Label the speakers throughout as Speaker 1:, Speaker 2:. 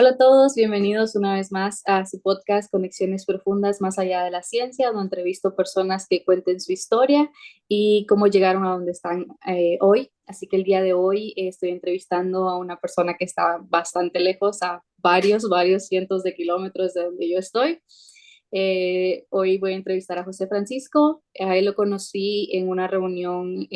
Speaker 1: Hola a todos, bienvenidos una vez más a su podcast Conexiones Profundas más allá de la ciencia, donde entrevisto personas que cuenten su historia y cómo llegaron a donde están hoy. Así que el día de hoy estoy entrevistando a una persona que está bastante lejos, a varios cientos de kilómetros de donde yo estoy. Hoy voy a entrevistar a José Francisco. A él lo conocí en una reunión.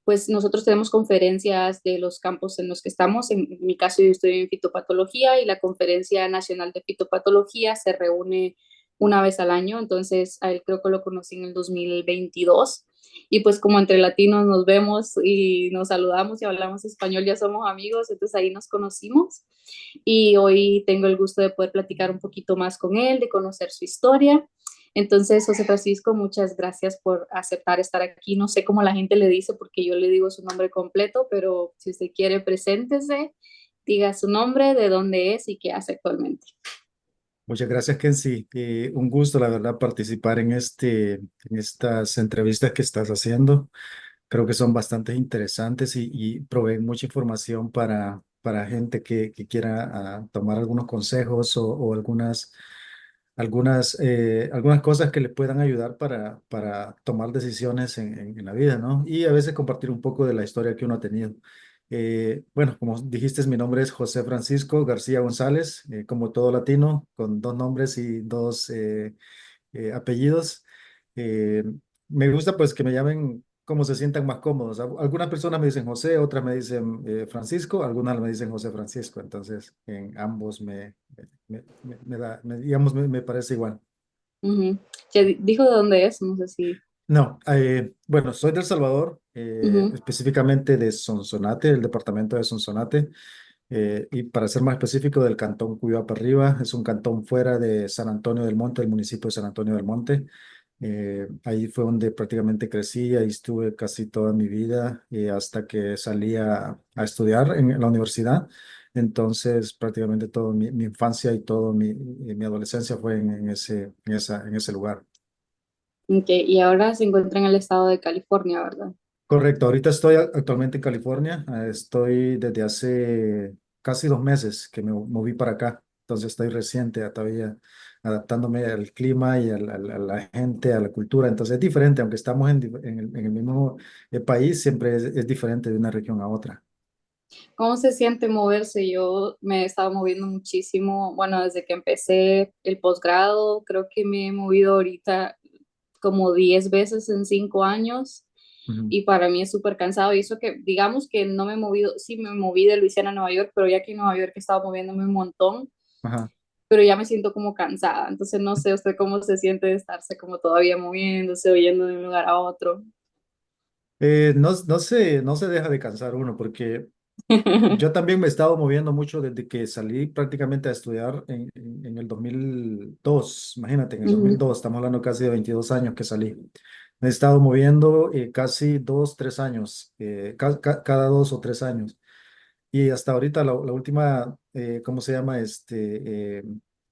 Speaker 1: Pues nosotros tenemos conferencias de los campos en los que estamos. En mi caso, yo estoy en fitopatología y la Conferencia Nacional de Fitopatología se reúne una vez al año. Entonces, a él creo que lo conocí en el 2022. Y pues como entre latinos nos vemos y nos saludamos y hablamos español, ya somos amigos, entonces ahí nos conocimos. Y hoy tengo el gusto de poder platicar un poquito más con él, de conocer su historia. Entonces, José Francisco, muchas gracias por aceptar estar aquí. No sé cómo la gente le dice porque yo le digo su nombre completo, pero si usted quiere, preséntese, diga su nombre, de dónde es y qué hace actualmente.
Speaker 2: Muchas gracias, Kenzie. Un gusto, la verdad, participar en estas entrevistas que estás haciendo. Creo que son bastante interesantes y proveen mucha información para gente que quiera tomar algunos consejos o algunas cosas que le puedan ayudar para tomar decisiones en la vida, ¿no? Y a veces compartir un poco de la historia que uno ha tenido. Bueno, como dijiste, mi nombre es José Francisco García González, como todo latino, con dos nombres y dos apellidos. Eh, Me gusta pues que me llamen como se sientan más cómodos. Algunas personas me dicen José, otras me dicen Francisco, algunas me dicen José Francisco. Entonces, en ambos digamos, me parece igual.
Speaker 1: Ujú. Ya dijo de dónde es, no sé si.
Speaker 2: No, bueno, soy de El Salvador,
Speaker 1: Ujú.
Speaker 2: específicamente de Sonsonate, el departamento de Sonsonate. Y para ser más específico, del cantón Cuyapa Arriba, es un cantón fuera de San Antonio del Monte, el municipio de San Antonio del Monte. Ahí fue donde prácticamente crecí, ahí estuve casi toda mi vida hasta que salí a estudiar en la universidad. Entonces, prácticamente toda mi infancia y toda mi adolescencia fue en ese lugar.
Speaker 1: Ok, y ahora se encuentra en el estado de California, ¿verdad?
Speaker 2: Correcto, ahorita estoy actualmente en California. Estoy desde hace casi 2 meses que me moví para acá, entonces estoy reciente todavía adaptándome al clima y a la gente, a la cultura. Entonces es diferente, aunque estamos en el mismo país, siempre es diferente de una región a otra.
Speaker 1: ¿Cómo se siente moverse? Yo me he estado moviendo muchísimo, bueno, desde que empecé el posgrado, creo que me he movido ahorita como 10 veces en 5 años
Speaker 2: Ujú.
Speaker 1: y para mí es súper cansado. Y eso que, digamos que no me he movido, sí me moví de Luisiana a Nueva York, pero ya que en Nueva York he estado moviéndome un montón,
Speaker 2: Ajá.
Speaker 1: pero ya me siento como cansada. Entonces no sé usted cómo se siente de estarse como todavía moviéndose o yendo de un lugar a otro.
Speaker 2: No se deja de cansar uno porque yo también me he estado moviendo mucho desde que salí prácticamente a estudiar en el 2002. Imagínate, en el dos mil
Speaker 1: Ujú.
Speaker 2: dos estamos hablando casi de 22 años que salí. Me he estado moviendo casi 2, 3 años, cada 2 o 3 años. Y hasta ahorita la última, ¿cómo se llama?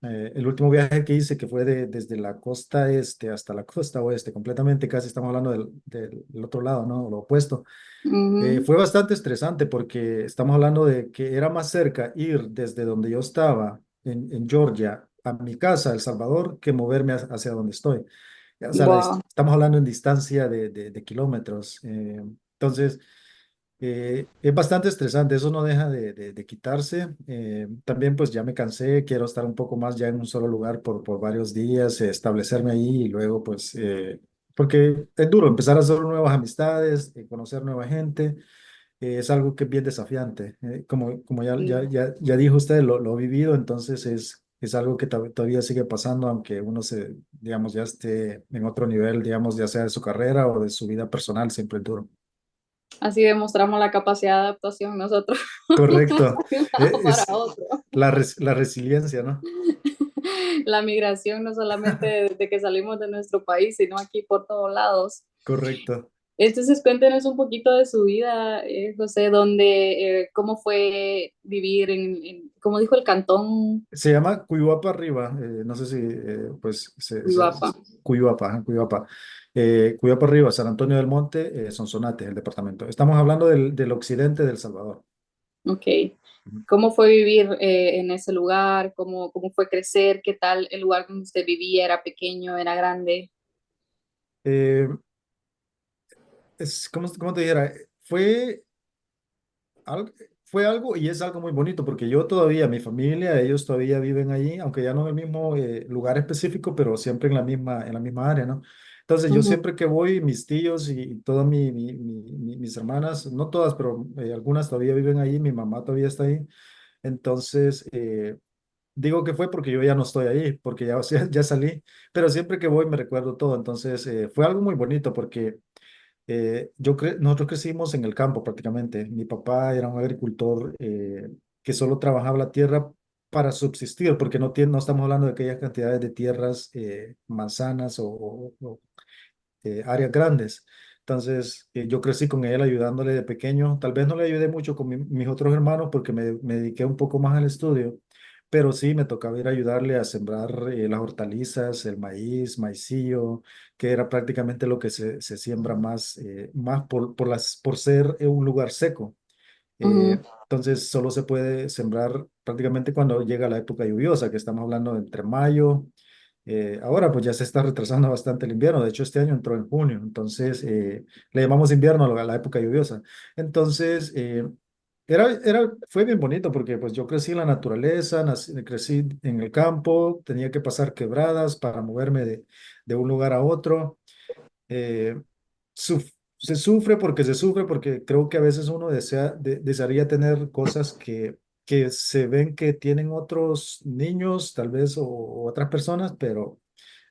Speaker 2: El último viaje que hice, que fue desde la costa este hasta la costa oeste, completamente, casi estamos hablando del otro lado, ¿no? Lo opuesto.
Speaker 1: Ujú.
Speaker 2: Fue bastante estresante porque estamos hablando de que era más cerca ir desde donde yo estaba en Georgia a mi casa, El Salvador, que moverme hacia donde estoy. O sea,
Speaker 1: Wow.
Speaker 2: estamos hablando en distancia de kilómetros. Entonces, es bastante estresante, eso no deja de quitarse. También pues ya me cansé, quiero estar un poco más ya en un solo lugar por varios días, establecerme ahí y luego pues, porque es duro empezar a hacer nuevas amistades, conocer nueva gente, es algo que es bien desafiante. Como ya dijo usted, lo ha vivido, entonces es algo que todavía sigue pasando, aunque uno digamos, ya esté en otro nivel, digamos, ya sea de su carrera o de su vida personal, siempre es duro.
Speaker 1: Así demostramos la capacidad de adaptación nosotros
Speaker 2: Correcto.
Speaker 1: de un lado para
Speaker 2: Es
Speaker 1: otro.
Speaker 2: la resiliencia, ¿no?
Speaker 1: La migración no solamente desde que salimos de nuestro país, sino aquí por todos lados.
Speaker 2: Correcto.
Speaker 1: Entonces, cuéntenos un poquito de su vida, José, cómo fue vivir como dijo el cantón
Speaker 2: Se llama Cuyuapa Arriba. No sé si, pues,
Speaker 1: Uruapa.
Speaker 2: Cuyuapa, ajá, Cuyuapa. Cuyuapa Arriba, San Antonio del Monte, Sonsonate, el departamento. Estamos hablando del occidente de El Salvador.
Speaker 1: Ok. ¿Cómo fue vivir en ese lugar? ¿Cómo fue crecer? ¿Qué tal el lugar donde usted vivía? ¿Era pequeño? ¿Era grande?
Speaker 2: Eh, ¿cómo te dijera? Al- fue algo y es algo muy bonito porque yo todavía, mi familia, ellos todavía viven allí, aunque ya no en el mismo lugar específico, pero siempre en la misma área, ¿no? Entonces yo
Speaker 1: Ujú,
Speaker 2: siempre que voy, mis tíos y todas mis hermanas, no todas, pero algunas todavía viven allí, mi mamá todavía está ahí. Entonces, digo que fue porque yo ya no estoy ahí, porque ya, o sea, ya salí, pero siempre que voy me recuerdo todo. Entonces, fue algo muy bonito porque nosotros crecimos en el campo prácticamente. Mi papá era un agricultor que solo trabajaba la tierra para subsistir, porque no estamos hablando de aquellas cantidades de tierras manzanas o áreas grandes. Entonces, yo crecí con él ayudándole de pequeño. Tal vez no le ayudé mucho con mis otros hermanos porque me dediqué un poco más al estudio, pero sí me tocaba ir a ayudarle a sembrar las hortalizas, el maíz, maicillo, que era prácticamente lo que se siembra más por ser un lugar seco.
Speaker 1: ujú.
Speaker 2: Entonces, solo se puede sembrar prácticamente cuando llega la época lluviosa, que estamos hablando de entre mayo. Ahora pues ya se está retrasando bastante el invierno, de hecho este año entró en junio, entonces le llamamos invierno a la época lluviosa. Entonces, fue bien bonito porque pues yo crecí en la naturaleza, crecí en el campo, tenía que pasar quebradas para moverme de un lugar a otro. Eh, se sufre porque se sufre porque creo que a veces uno desearía tener cosas que se ven que tienen otros niños, tal vez, o otras personas,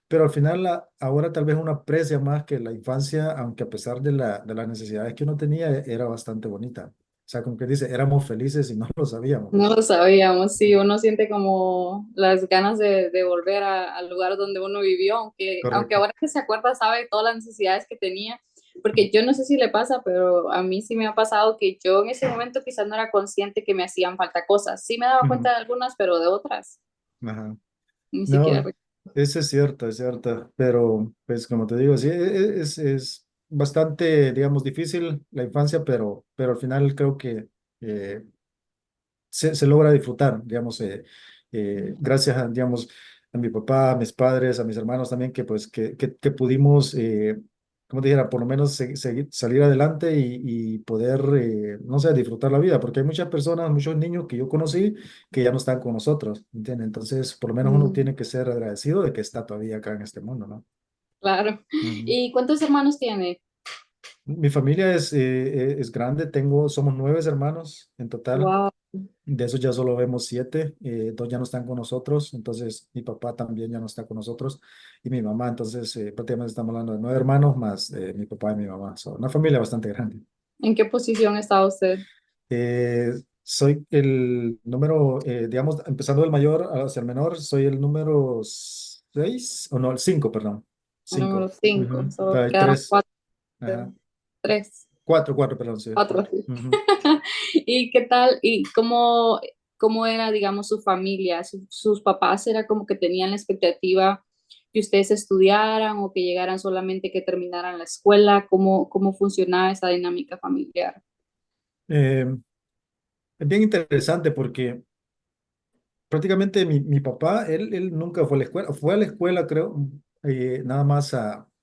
Speaker 2: pero al final ahora tal vez uno aprecia más que la infancia, aunque a pesar de las necesidades que uno tenía, era bastante bonita. O sea, como que dice, éramos felices y no lo sabíamos.
Speaker 1: No lo sabíamos, sí, uno siente como las ganas de volver al lugar donde uno vivió, aunque
Speaker 2: Correcto.
Speaker 1: ahora que se acuerda sabe todas las necesidades que tenía, porque yo no sé si le pasa, pero a mí sí me ha pasado que yo en ese momento quizás no era consciente que me hacían falta cosas, sí me daba
Speaker 2: Ujú.
Speaker 1: cuenta de algunas, pero de otras
Speaker 2: Ajá.
Speaker 1: ni siquiera.
Speaker 2: No, eso es cierto, pero pues como te digo, sí, es bastante, digamos, difícil la infancia, pero al final creo que eh, se logra disfrutar, digamos, gracias a, digamos, a mi papá, a mis padres, a mis hermanos también, que pues que pudimos, como te dijera, por lo menos salir adelante y poder, no sé, disfrutar la vida, porque hay muchas personas, muchos niños que yo conocí que ya no están con nosotros, ¿entiendes? Entonces, por lo menos uno
Speaker 1: Mm,
Speaker 2: tiene que ser agradecido de que está todavía acá en este mundo, ¿no?
Speaker 1: claro.
Speaker 2: Ujú.
Speaker 1: ¿Y cuántos hermanos tiene?
Speaker 2: Mi familia es grande, somos 9 hermanos en total.
Speaker 1: Wow.
Speaker 2: De esos ya solo vemos 7, 2 ya no están con nosotros, entonces mi papá también ya no está con nosotros y mi mamá, entonces prácticamente estamos hablando de 9 hermanos más mi papá y mi mamá, una familia bastante grande.
Speaker 1: ¿En qué posición está usted?
Speaker 2: Soy el número, digamos, empezando del mayor hacia el menor, soy el número 6 o no, el 5 perdón,
Speaker 1: El número
Speaker 2: 5.
Speaker 1: 5, solo
Speaker 2: Hay
Speaker 1: quedaron
Speaker 2: 3,
Speaker 1: cuatro,
Speaker 2: ajá,
Speaker 1: tres.
Speaker 2: 4, perdón, sí.
Speaker 1: Otro, sí.
Speaker 2: Ujú.
Speaker 1: ¿Y qué tal? ¿Y cómo era, digamos, su familia? ¿Sus papás era como que tenían la expectativa que ustedes estudiaran o que llegaran solamente que terminaran la escuela? ¿Cómo funcionaba esa dinámica familiar?
Speaker 2: Eh, es bien interesante porque prácticamente mi papá, él nunca fue a la escuela, fue a la escuela, creo, nada más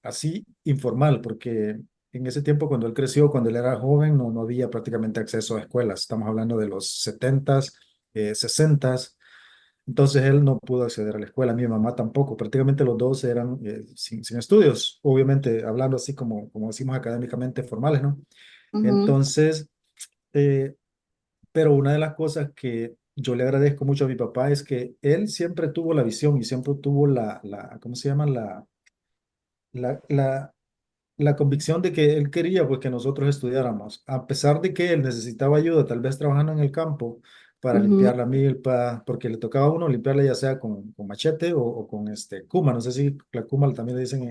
Speaker 2: así informal, porque en ese tiempo cuando él creció, cuando él era joven, no había prácticamente acceso a escuelas. Estamos hablando de los 70s, 60s. Entonces él no pudo acceder a la escuela, mi mamá tampoco, prácticamente los dos eran sin estudios, obviamente hablando así como decimos académicamente formales, ¿no?
Speaker 1: Ujú,
Speaker 2: Entonces, eh, pero una de las cosas que yo le agradezco mucho a mi papá es que él siempre tuvo la visión y siempre tuvo ¿cómo se llama? La, la, la convicción de que él quería pues que nosotros estudiáramos, a pesar de que él necesitaba ayuda, tal vez trabajando en el campo para
Speaker 1: ujú.
Speaker 2: limpiar la milpa, porque le tocaba a uno limpiarla ya sea con machete o con cuma, no sé si la cuma también le dicen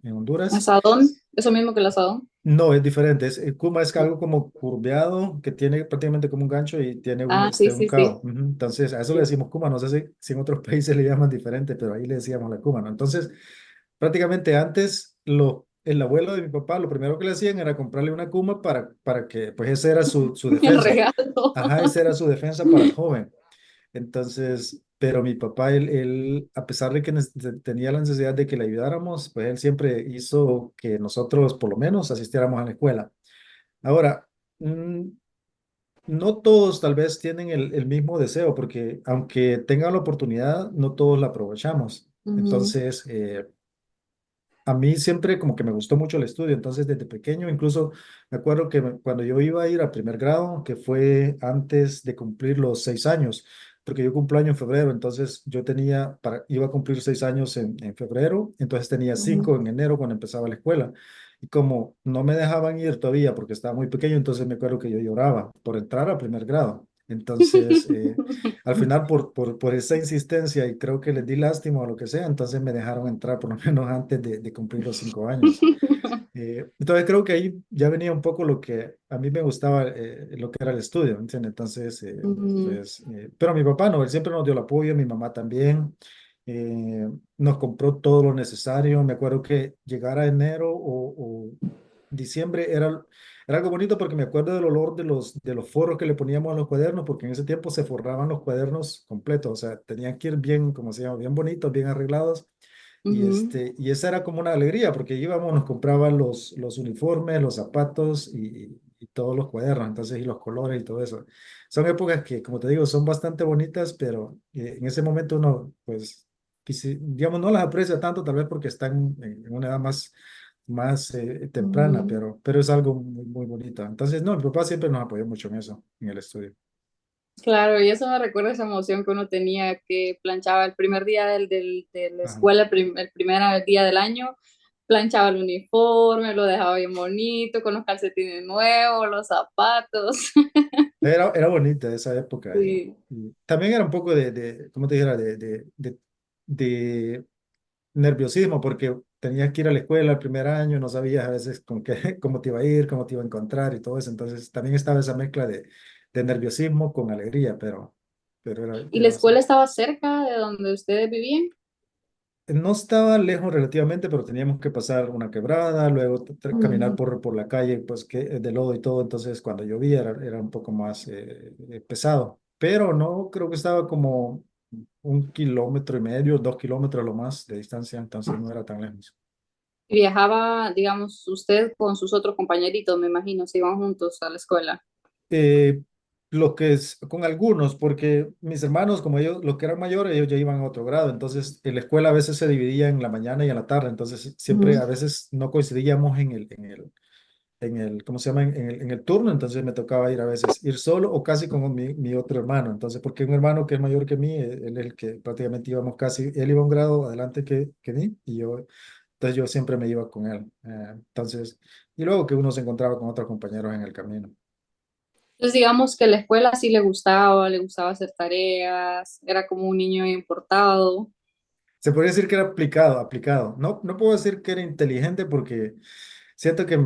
Speaker 2: en Honduras.
Speaker 1: ¿Asadón? ¿Eso mismo que el asadón?
Speaker 2: No, es diferente. Kuma es algo como curveado, que tiene prácticamente como un gancho y tiene
Speaker 1: Ah, sí,
Speaker 2: un
Speaker 1: sí,
Speaker 2: cabo.
Speaker 1: sí.
Speaker 2: Ujú. Entonces, a eso le
Speaker 1: Sí.
Speaker 2: decimos Kuma. No sé si en otros países le llaman diferente, pero ahí le decíamos la Kuma, ¿no? Entonces, prácticamente antes el abuelo de mi papá, lo primero que le hacían era comprarle una Kuma para que, pues esa era su
Speaker 1: El
Speaker 2: defensa.
Speaker 1: regalo.
Speaker 2: Ajá, esa era su defensa para el joven. Entonces, pero mi papá, a pesar de que tenía la necesidad de que le ayudáramos, pues él siempre hizo que nosotros por lo menos asistiéramos a la escuela. Ahora, mm, no todos tal vez tienen el mismo deseo, porque aunque tengan la oportunidad, no todos la aprovechamos.
Speaker 1: Ujú,
Speaker 2: Entonces, a mí siempre como que me gustó mucho el estudio, entonces desde pequeño, incluso me acuerdo que cuando yo iba a ir a primer grado, que fue antes de cumplir los 6 años, porque yo cumplo año en febrero, entonces yo iba a cumplir 6 años en febrero, entonces tenía
Speaker 1: ujú.
Speaker 2: 5 en enero cuando empezaba la escuela. Y como no me dejaban ir todavía porque estaba muy pequeño, entonces me acuerdo que yo lloraba por entrar a primer grado. Entonces, al final, por esa insistencia y creo que les di lástima o lo que sea, entonces me dejaron entrar por lo menos antes de cumplir los 5 años. Entonces creo que ahí ya venía un poco lo que a mí me gustaba, lo que era el estudio, ¿entiendes? Entonces,
Speaker 1: Ujú,
Speaker 2: pues, pero mi papá no, él siempre nos dio el apoyo, mi mamá también, nos compró todo lo necesario. Me acuerdo que llegar a enero o diciembre era algo bonito porque me acuerdo del olor de los forros que le poníamos a los cuadernos, porque en ese tiempo se forraban los cuadernos completos, o sea, tenían que ir bien, como se llama, bien bonitos, bien arreglados.
Speaker 1: ujú.
Speaker 2: Y esa era como una alegría, porque íbamos, nos compraban los uniformes, los zapatos y todos los cuadernos, entonces, y los colores y todo eso. Son épocas que, como te digo, son bastante bonitas, pero en ese momento uno, pues, digamos, no las aprecia tanto, tal vez porque están en una edad más temprana,
Speaker 1: Ujú.
Speaker 2: pero es algo muy, muy bonito. Entonces, no, mi papá siempre nos apoyó mucho en eso, en el estudio.
Speaker 1: Claro, y eso me recuerda esa emoción que uno tenía que planchaba el primer día de la
Speaker 2: Ajá.
Speaker 1: escuela, el primer día del año, planchaba el uniforme, lo dejaba bien bonito, con los calcetines nuevos, los zapatos.
Speaker 2: Era bonita esa época
Speaker 1: Sí.
Speaker 2: y también era un poco ¿cómo te dijera? De nerviosismo porque tenías que ir a la escuela el primer año, no sabías a veces cómo te iba a ir, cómo te iba a encontrar y todo eso. Entonces también estaba esa mezcla de nerviosismo con alegría, pero
Speaker 1: ¿Y la
Speaker 2: era
Speaker 1: escuela
Speaker 2: bastante.
Speaker 1: estaba cerca de donde ustedes vivían?
Speaker 2: No estaba lejos relativamente, pero teníamos que pasar una quebrada, luego caminar
Speaker 1: Ujú,
Speaker 2: por la calle, pues que de lodo y todo, entonces cuando llovía era un poco más pesado, pero no creo que estaba como 1,5 kilómetros, 2 kilómetros lo más de distancia, entonces no era tan lejos.
Speaker 1: y viajaba, digamos, usted con sus otros compañeritos, me imagino, se iban juntos a la escuela.
Speaker 2: Eh, lo que es con algunos, porque mis hermanos, como ellos, los que eran mayores, ellos ya iban a otro grado, entonces en la escuela a veces se dividía en la mañana y en la tarde, entonces siempre
Speaker 1: Ujú.
Speaker 2: a veces no coincidíamos ¿cómo se llama? En el turno, entonces me tocaba ir a veces ir solo o casi con mi otro hermano, entonces porque un hermano que es mayor que mí, él es el que prácticamente íbamos casi, él iba un grado adelante que mí y entonces yo siempre me iba con él, entonces, y luego que uno se encontraba con otros compañeros en el camino.
Speaker 1: Entonces, digamos que la escuela sí le gustaba hacer tareas, era como un niño bien portado.
Speaker 2: Se podría decir que era aplicado. No, no puedo decir que era inteligente porque siento que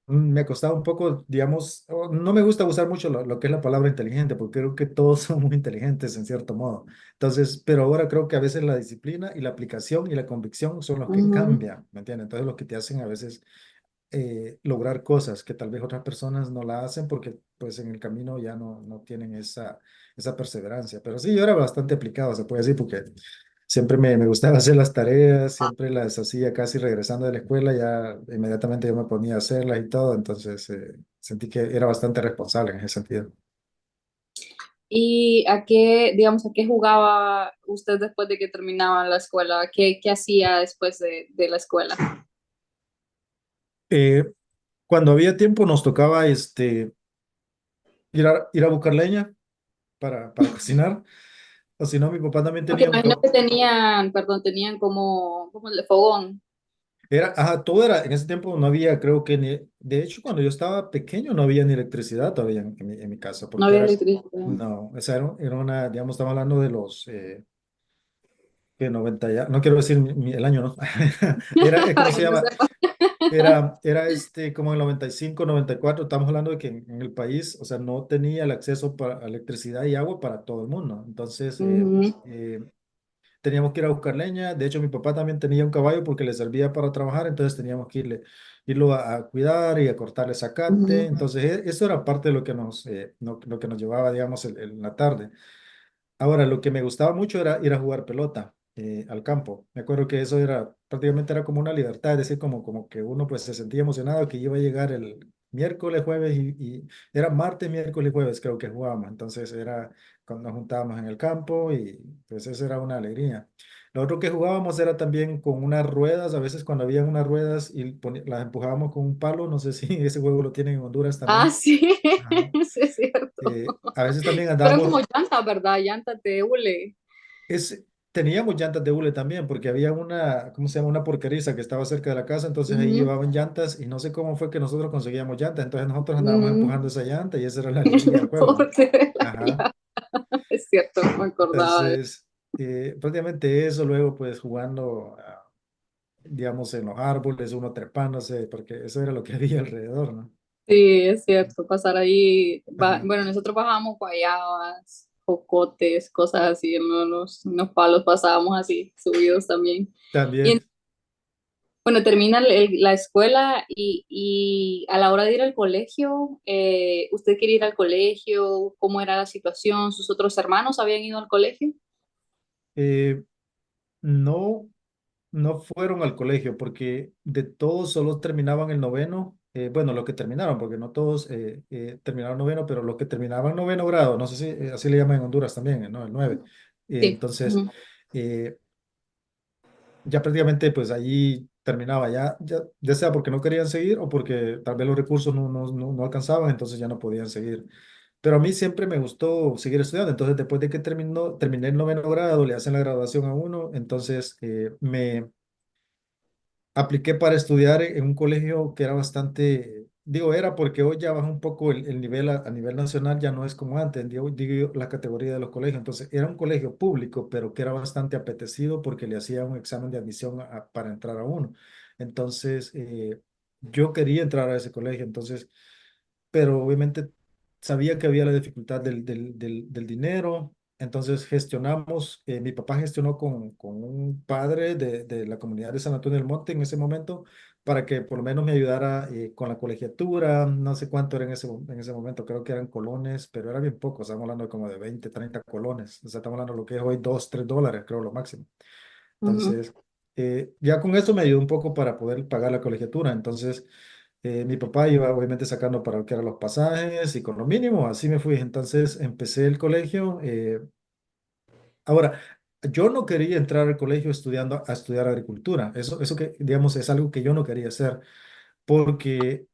Speaker 2: me costaba un poco, digamos, no me gusta usar mucho lo que es la palabra inteligente porque creo que todos son muy inteligentes en cierto modo. Entonces, pero ahora creo que a veces la disciplina y la aplicación y la convicción son los que
Speaker 1: Ujú.
Speaker 2: cambian, ¿me entiendes? Entonces, lo que te hacen a veces lograr cosas que tal vez otras personas no la hacen porque pues en el camino ya no tienen esa perseverancia. Pero sí, yo era bastante aplicado, se puede decir, porque siempre me gustaba hacer las tareas, siempre las hacía casi regresando de la escuela, ya inmediatamente yo me ponía a hacerlas y todo, entonces sentí que era bastante responsable en ese sentido.
Speaker 1: ¿Y a qué, digamos, a qué jugaba usted después de que terminaba la escuela? ¿Qué hacía después de la escuela?
Speaker 2: Eh, Cuando había tiempo nos tocaba ir a buscar leña para cocinar, o si no, mi papá también
Speaker 1: Porque
Speaker 2: tenía un
Speaker 1: imagino que
Speaker 2: campo.
Speaker 1: tenían, perdón, tenían como el de fogón.
Speaker 2: Todo era, en ese tiempo no había, creo que ni, de hecho, cuando yo estaba pequeño no había ni electricidad todavía en mi casa,
Speaker 1: No
Speaker 2: porque
Speaker 1: había electricidad.
Speaker 2: no, esa era una, digamos, estamos hablando de los, que 90 ya, no quiero decir el año, ¿no? ¿Cómo
Speaker 1: Para
Speaker 2: se
Speaker 1: que no
Speaker 2: llama?
Speaker 1: sepa.
Speaker 2: Era como en 95, 94, estamos hablando de que en el país, o sea, no tenía el acceso a electricidad y agua para todo el mundo, entonces,
Speaker 1: Ujú.
Speaker 2: teníamos que ir a buscar leña. De hecho, mi papá también tenía un caballo porque le servía para trabajar, entonces teníamos que irlo a cuidar y a cortarle zacate.
Speaker 1: Ujú.
Speaker 2: Entonces, eso era parte de lo que lo que nos llevaba, digamos, en la tarde. Ahora, lo que me gustaba mucho era ir a jugar pelota al campo. Me acuerdo que eso era prácticamente era como una libertad, es decir, como que uno pues se sentía emocionado que iba a llegar el miércoles, jueves y era martes, miércoles y jueves creo que jugábamos. Entonces era cuando nos juntábamos en el campo y pues eso era una alegría. Lo otro que jugábamos era también con unas ruedas, a veces cuando habían unas ruedas y las empujábamos con un palo, no sé si ese juego lo tienen en Honduras
Speaker 1: Ah,
Speaker 2: también.
Speaker 1: sí,
Speaker 2: Ajá.
Speaker 1: sí es cierto.
Speaker 2: A veces también
Speaker 1: Fueron como
Speaker 2: andábamos.
Speaker 1: llantas, ¿verdad? Llantas de hule.
Speaker 2: Teníamos llantas de hule también, porque había una, ¿cómo se llama? Una porqueriza que estaba cerca de la casa, entonces ahí
Speaker 1: Ujú.
Speaker 2: llevaban llantas y no sé cómo fue que nosotros conseguíamos llantas, entonces nosotros andábamos
Speaker 1: Mm.
Speaker 2: empujando esa llanta y esa era la alegría del juego, ¿no?
Speaker 1: Deporte de la
Speaker 2: Ajá.
Speaker 1: llave. Es cierto, no me acordaba de eso.
Speaker 2: Entonces, prácticamente eso, luego pues jugando, digamos, en los árboles, uno trepándose, porque eso era lo que había alrededor, ¿no?
Speaker 1: Sí, es cierto, pasar ahí,
Speaker 2: Ajá.
Speaker 1: bueno, nosotros bajábamos guayabas, jocotes, cosas así, en los palos pasábamos así, subidos también. Y
Speaker 2: También.
Speaker 1: bueno, termina la escuela y a la hora de ir al colegio, ¿usted quiere ir al colegio? ¿Cómo era la situación? ¿Sus otros hermanos habían ido al colegio?
Speaker 2: Eh, no. No fueron al colegio porque de todos solo terminaban el noveno. Bueno, los que terminaron, porque no todos terminaron noveno, pero los que terminaban noveno grado, no sé si así le llaman en Honduras también, ¿no? El 9.
Speaker 1: Sí.
Speaker 2: Entonces,
Speaker 1: Ujú,
Speaker 2: eh, ya prácticamente pues allí terminaba, ya sea porque no querían seguir o porque tal vez los recursos no alcanzaban, entonces ya no podían seguir. Pero a mí siempre me gustó seguir estudiando, entonces después de que terminé el noveno grado, le hacen la graduación a uno, entonces me apliqué para estudiar en un colegio que era bastante, digo, era porque hoy ya baja un poco el nivel a nivel nacional, ya no es como antes, digo la categoría de los colegios. Entonces, era un colegio público, pero que era bastante apetecido porque le hacía un examen de admisión para entrar a uno. Entonces, yo quería entrar a ese colegio, entonces pero obviamente sabía que había la dificultad del dinero, entonces gestionamos, mi papá gestionó con un padre de la comunidad de San Antonio del Monte en ese momento para que por lo menos me ayudara con la colegiatura, no sé cuánto era en ese momento, creo que eran colones, pero era bien poco, estamos hablando como de 20 30 colones, o sea, estamos hablando de lo que es hoy 2 3 dólares, creo lo máximo.
Speaker 1: ujú.
Speaker 2: Entonces, ya con eso me ayudó un poco para poder pagar la colegiatura. Entonces, mi papá iba obviamente sacando para lo que eran los pasajes y con lo mínimo, así me fui. Entonces, empecé el colegio. Ahora, yo no quería entrar al colegio estudiando a estudiar agricultura. Eso que, digamos, es algo que yo no quería hacer porque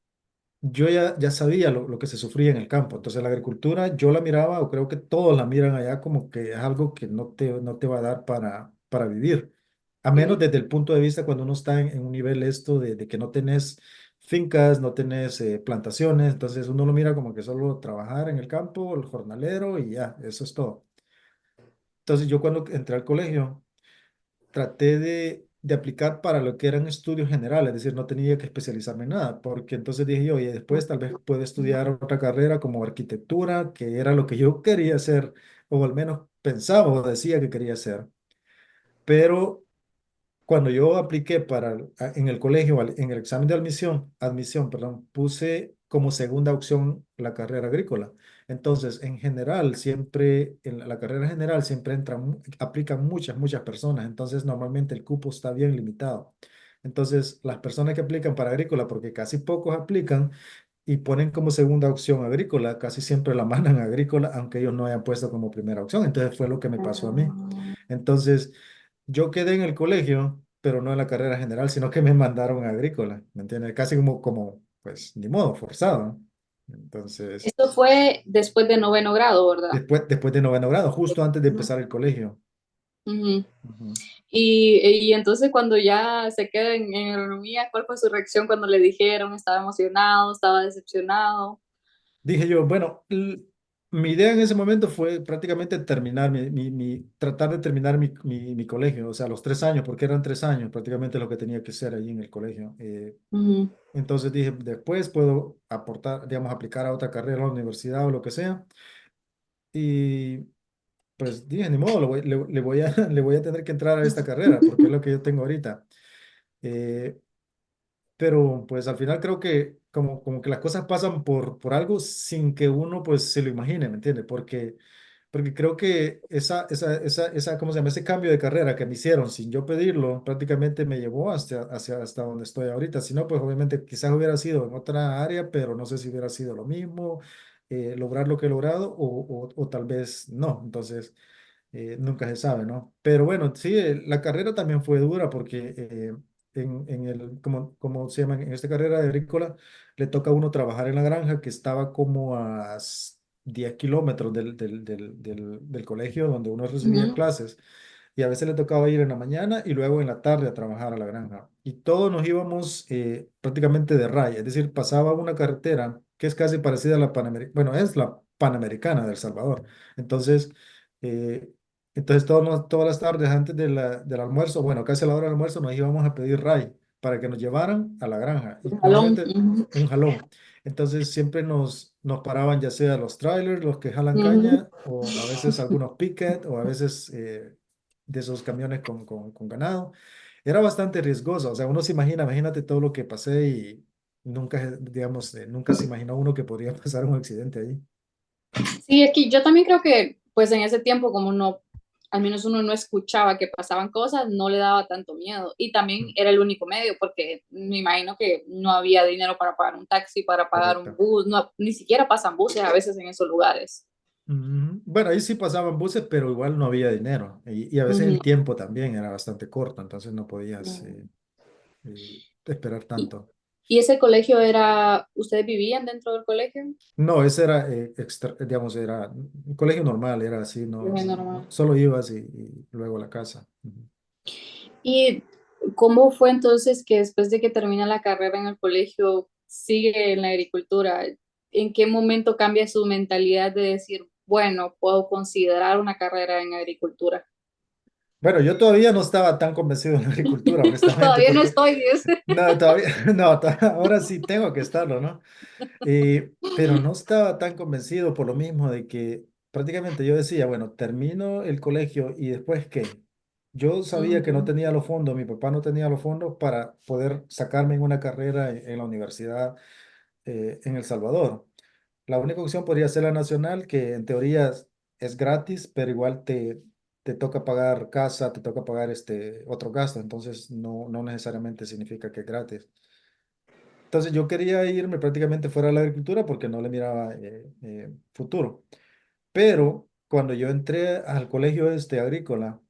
Speaker 2: yo ya sabía lo que se sufría en el campo. Entonces, la agricultura yo la miraba, o creo que todos la miran allá como que es algo que no te va a dar para vivir. A menos
Speaker 1: Sí.
Speaker 2: desde el punto de vista cuando uno está en un nivel esto de que no tenés fincas, no tenés plantaciones. Entonces, uno lo mira como que solo trabajar en el campo, el jornalero y ya, eso es todo. Entonces, yo cuando entré al colegio, traté de aplicar para lo que eran estudios generales, es decir, no tenía que especializarme en nada, porque entonces dije yo, oye, después tal vez puedo estudiar otra carrera como arquitectura, que era lo que yo quería hacer, o al menos pensaba o decía que quería hacer. Pero cuando yo apliqué en el colegio, en el examen de admisión, perdón, puse como segunda opción la carrera agrícola. Entonces, en general, siempre, en la carrera general, siempre aplican muchas personas. Entonces, normalmente el cupo está bien limitado. Entonces, las personas que aplican para agrícola, porque casi pocos aplican y ponen como segunda opción agrícola, casi siempre la mandan a agrícola, aunque ellos no hayan puesto como primera opción. Entonces, fue lo que me pasó a mí.
Speaker 1: Ah,
Speaker 2: Entonces, yo quedé en el colegio, pero no en la carrera general, sino que me mandaron a agrícola, ¿me entiendes? Casi pues, ni modo, forzado, ¿no? Entonces,
Speaker 1: esto fue después de noveno grado, ¿verdad?
Speaker 2: después de noveno grado, justo antes de empezar el colegio.
Speaker 1: Ujú.
Speaker 2: Ujú.
Speaker 1: Y entonces cuando ya se queda en agronomía, ¿cuál fue su reacción cuando le dijeron? ¿Estaba emocionado? ¿Estaba decepcionado?
Speaker 2: Dije yo, bueno, mi idea en ese momento fue prácticamente terminar tratar de terminar mi colegio, o sea, los 3 años, porque eran 3 años prácticamente lo que tenía que hacer allí en el colegio.
Speaker 1: Ujú.
Speaker 2: Entonces dije, después puedo aportar, digamos, aplicar a otra carrera a la universidad o lo que sea. Y pues dije, ni modo, le voy a, le voy a tener que entrar a esta carrera porque es lo que yo tengo ahorita. Eh, pero pues al final creo que como que las cosas pasan por algo sin que uno pues se lo imagine, ¿me entiende? Porque creo que ¿cómo se llama? Ese cambio de carrera que me hicieron sin yo pedirlo, prácticamente me llevó hasta donde estoy ahorita. Si no, pues obviamente quizás hubiera sido en otra área, pero no sé si hubiera sido lo mismo, lograr lo que he logrado o tal vez no. Entonces, nunca se sabe, ¿no? Pero bueno, sí, la carrera también fue dura porque como se llama, en esta carrera de agrícola, le toca a uno trabajar en la granja que estaba como a 10 kilómetros del colegio donde uno recibía
Speaker 1: Ujú,
Speaker 2: clases. Y a veces le tocaba ir en la mañana y luego en la tarde a trabajar a la granja. Y todos nos íbamos prácticamente de raya, es decir, pasaba una carretera que es casi parecida a la Panamericana, bueno, es la Panamericana de El Salvador. Entonces, eh, todas las tardes antes del almuerzo, bueno, casi a la hora del almuerzo, nos íbamos a pedir ray para que nos llevaran a la granja. Y
Speaker 1: un jalón,
Speaker 2: imagínate
Speaker 1: ujú,
Speaker 2: un jalón. Entonces siempre nos paraban ya sea los trailers, los que jalan
Speaker 1: ujú.
Speaker 2: caña, o a veces algunos picket, o a veces de esos camiones con ganado. Era bastante riesgoso. O sea, uno se imagina, imagínate todo lo que pasé y nunca, digamos, nunca se imaginó uno que podría pasar un accidente ahí.
Speaker 1: Sí, es que yo también creo que, pues en ese tiempo, como no, al menos uno no escuchaba que pasaban cosas, no le daba tanto miedo. Y también
Speaker 2: Mm,
Speaker 1: era el único medio, porque me imagino que no había dinero para pagar un taxi, para pagar un
Speaker 2: correcto.
Speaker 1: bus, no, ni siquiera pasan buses a veces en esos lugares.
Speaker 2: Ujú. Bueno, ahí sí pasaban buses, pero igual no había dinero. Y a veces
Speaker 1: Ujú.
Speaker 2: el tiempo también era bastante corto, entonces no podías
Speaker 1: Mm.
Speaker 2: esperar
Speaker 1: ¿Y,
Speaker 2: tanto.
Speaker 1: y ese colegio era, ustedes vivían dentro del colegio?
Speaker 2: No, ese era, digamos, era un colegio normal, era así,
Speaker 1: Colegio normal.
Speaker 2: solo ibas y luego a la casa. Ujú.
Speaker 1: ¿Y cómo fue entonces que después de que termina la carrera en el colegio, sigue en la agricultura? ¿En qué momento cambia su mentalidad de decir, bueno, puedo considerar una carrera en agricultura?
Speaker 2: Bueno, yo todavía no estaba tan convencido de la agricultura, honestamente,
Speaker 1: Todavía no
Speaker 2: porque
Speaker 1: estoy, dice.
Speaker 2: no, todavía, no, ahora sí tengo que estarlo, ¿no? Pero no estaba tan convencido por lo mismo de que prácticamente yo decía, bueno, termino el colegio y después ¿qué? Yo sabía que no
Speaker 1: Ujú,
Speaker 2: tenía los fondos, mi papá no tenía los fondos para poder sacarme en una carrera en la universidad en El Salvador. La única opción podría ser la nacional, que en teoría es gratis, pero igual te toca pagar casa, te toca pagar otro gasto, entonces no necesariamente significa que es gratis. Entonces yo quería irme prácticamente fuera de la agricultura porque no le miraba futuro. Pero cuando yo entré al colegio agrícola,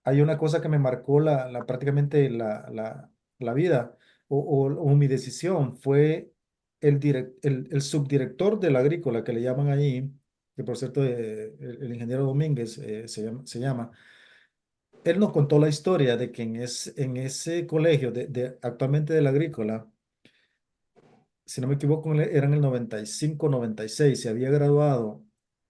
Speaker 2: hay una cosa que me marcó prácticamente la vida o mi decisión. Fue el subdirector de la agrícola que le llaman ahí, que por cierto el ingeniero Domínguez se llama. Él nos contó la historia de que en ese colegio actualmente de la agrícola, si no me equivoco, eran el 95, 96, se había graduado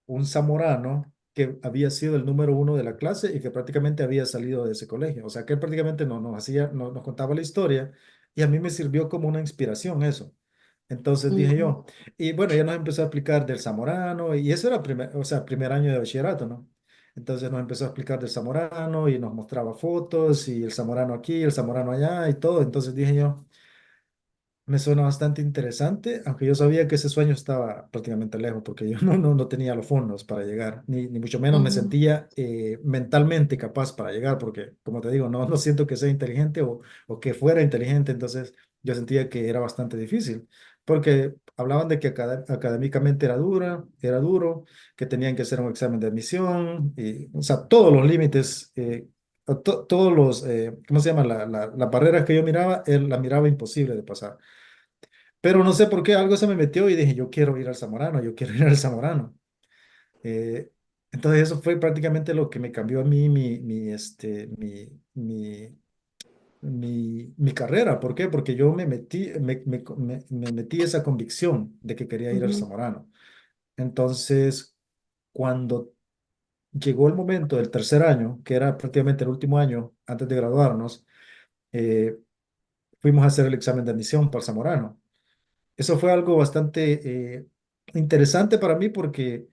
Speaker 2: un zamorano que había sido el número uno de la clase y que prácticamente había salido de ese colegio. O sea, que él prácticamente nos contaba la historia y a mí me sirvió como una inspiración eso. Entonces dije
Speaker 1: ujú,
Speaker 2: yo, y bueno, ya nos empezó a explicar del zamorano y eso era o sea, primer año de bachillerato, ¿no? Entonces nos empezó a explicar del zamorano y nos mostraba fotos y el zamorano aquí, el zamorano allá y todo. Entonces dije yo, me suena bastante interesante, aunque yo sabía que ese sueño estaba prácticamente lejos, porque yo no tenía los fondos para llegar, ni mucho menos me
Speaker 1: ujú,
Speaker 2: sentía mentalmente capaz para llegar, porque como te digo, no siento que sea inteligente o que fuera inteligente, entonces yo sentía que era bastante difícil, porque hablaban de que académicamente era duro, que tenían que hacer un examen de admisión, y, o sea, todos los límites. Todos los, ¿cómo se llama? Las barreras que yo miraba, él las miraba imposible de pasar. Pero no sé por qué algo se me metió y dije, yo quiero ir al Zamorano, yo quiero ir al Zamorano. Eh, entonces eso fue prácticamente lo que me cambió a mí mi carrera. ¿Por qué? Porque yo me metí esa convicción de que quería ir al
Speaker 1: ujú,
Speaker 2: Zamorano. Entonces, cuando llegó el momento del tercer año, que era prácticamente el último año antes de graduarnos, eh, fuimos a hacer el examen de admisión para el Zamorano. Eso fue algo bastante interesante para mí porque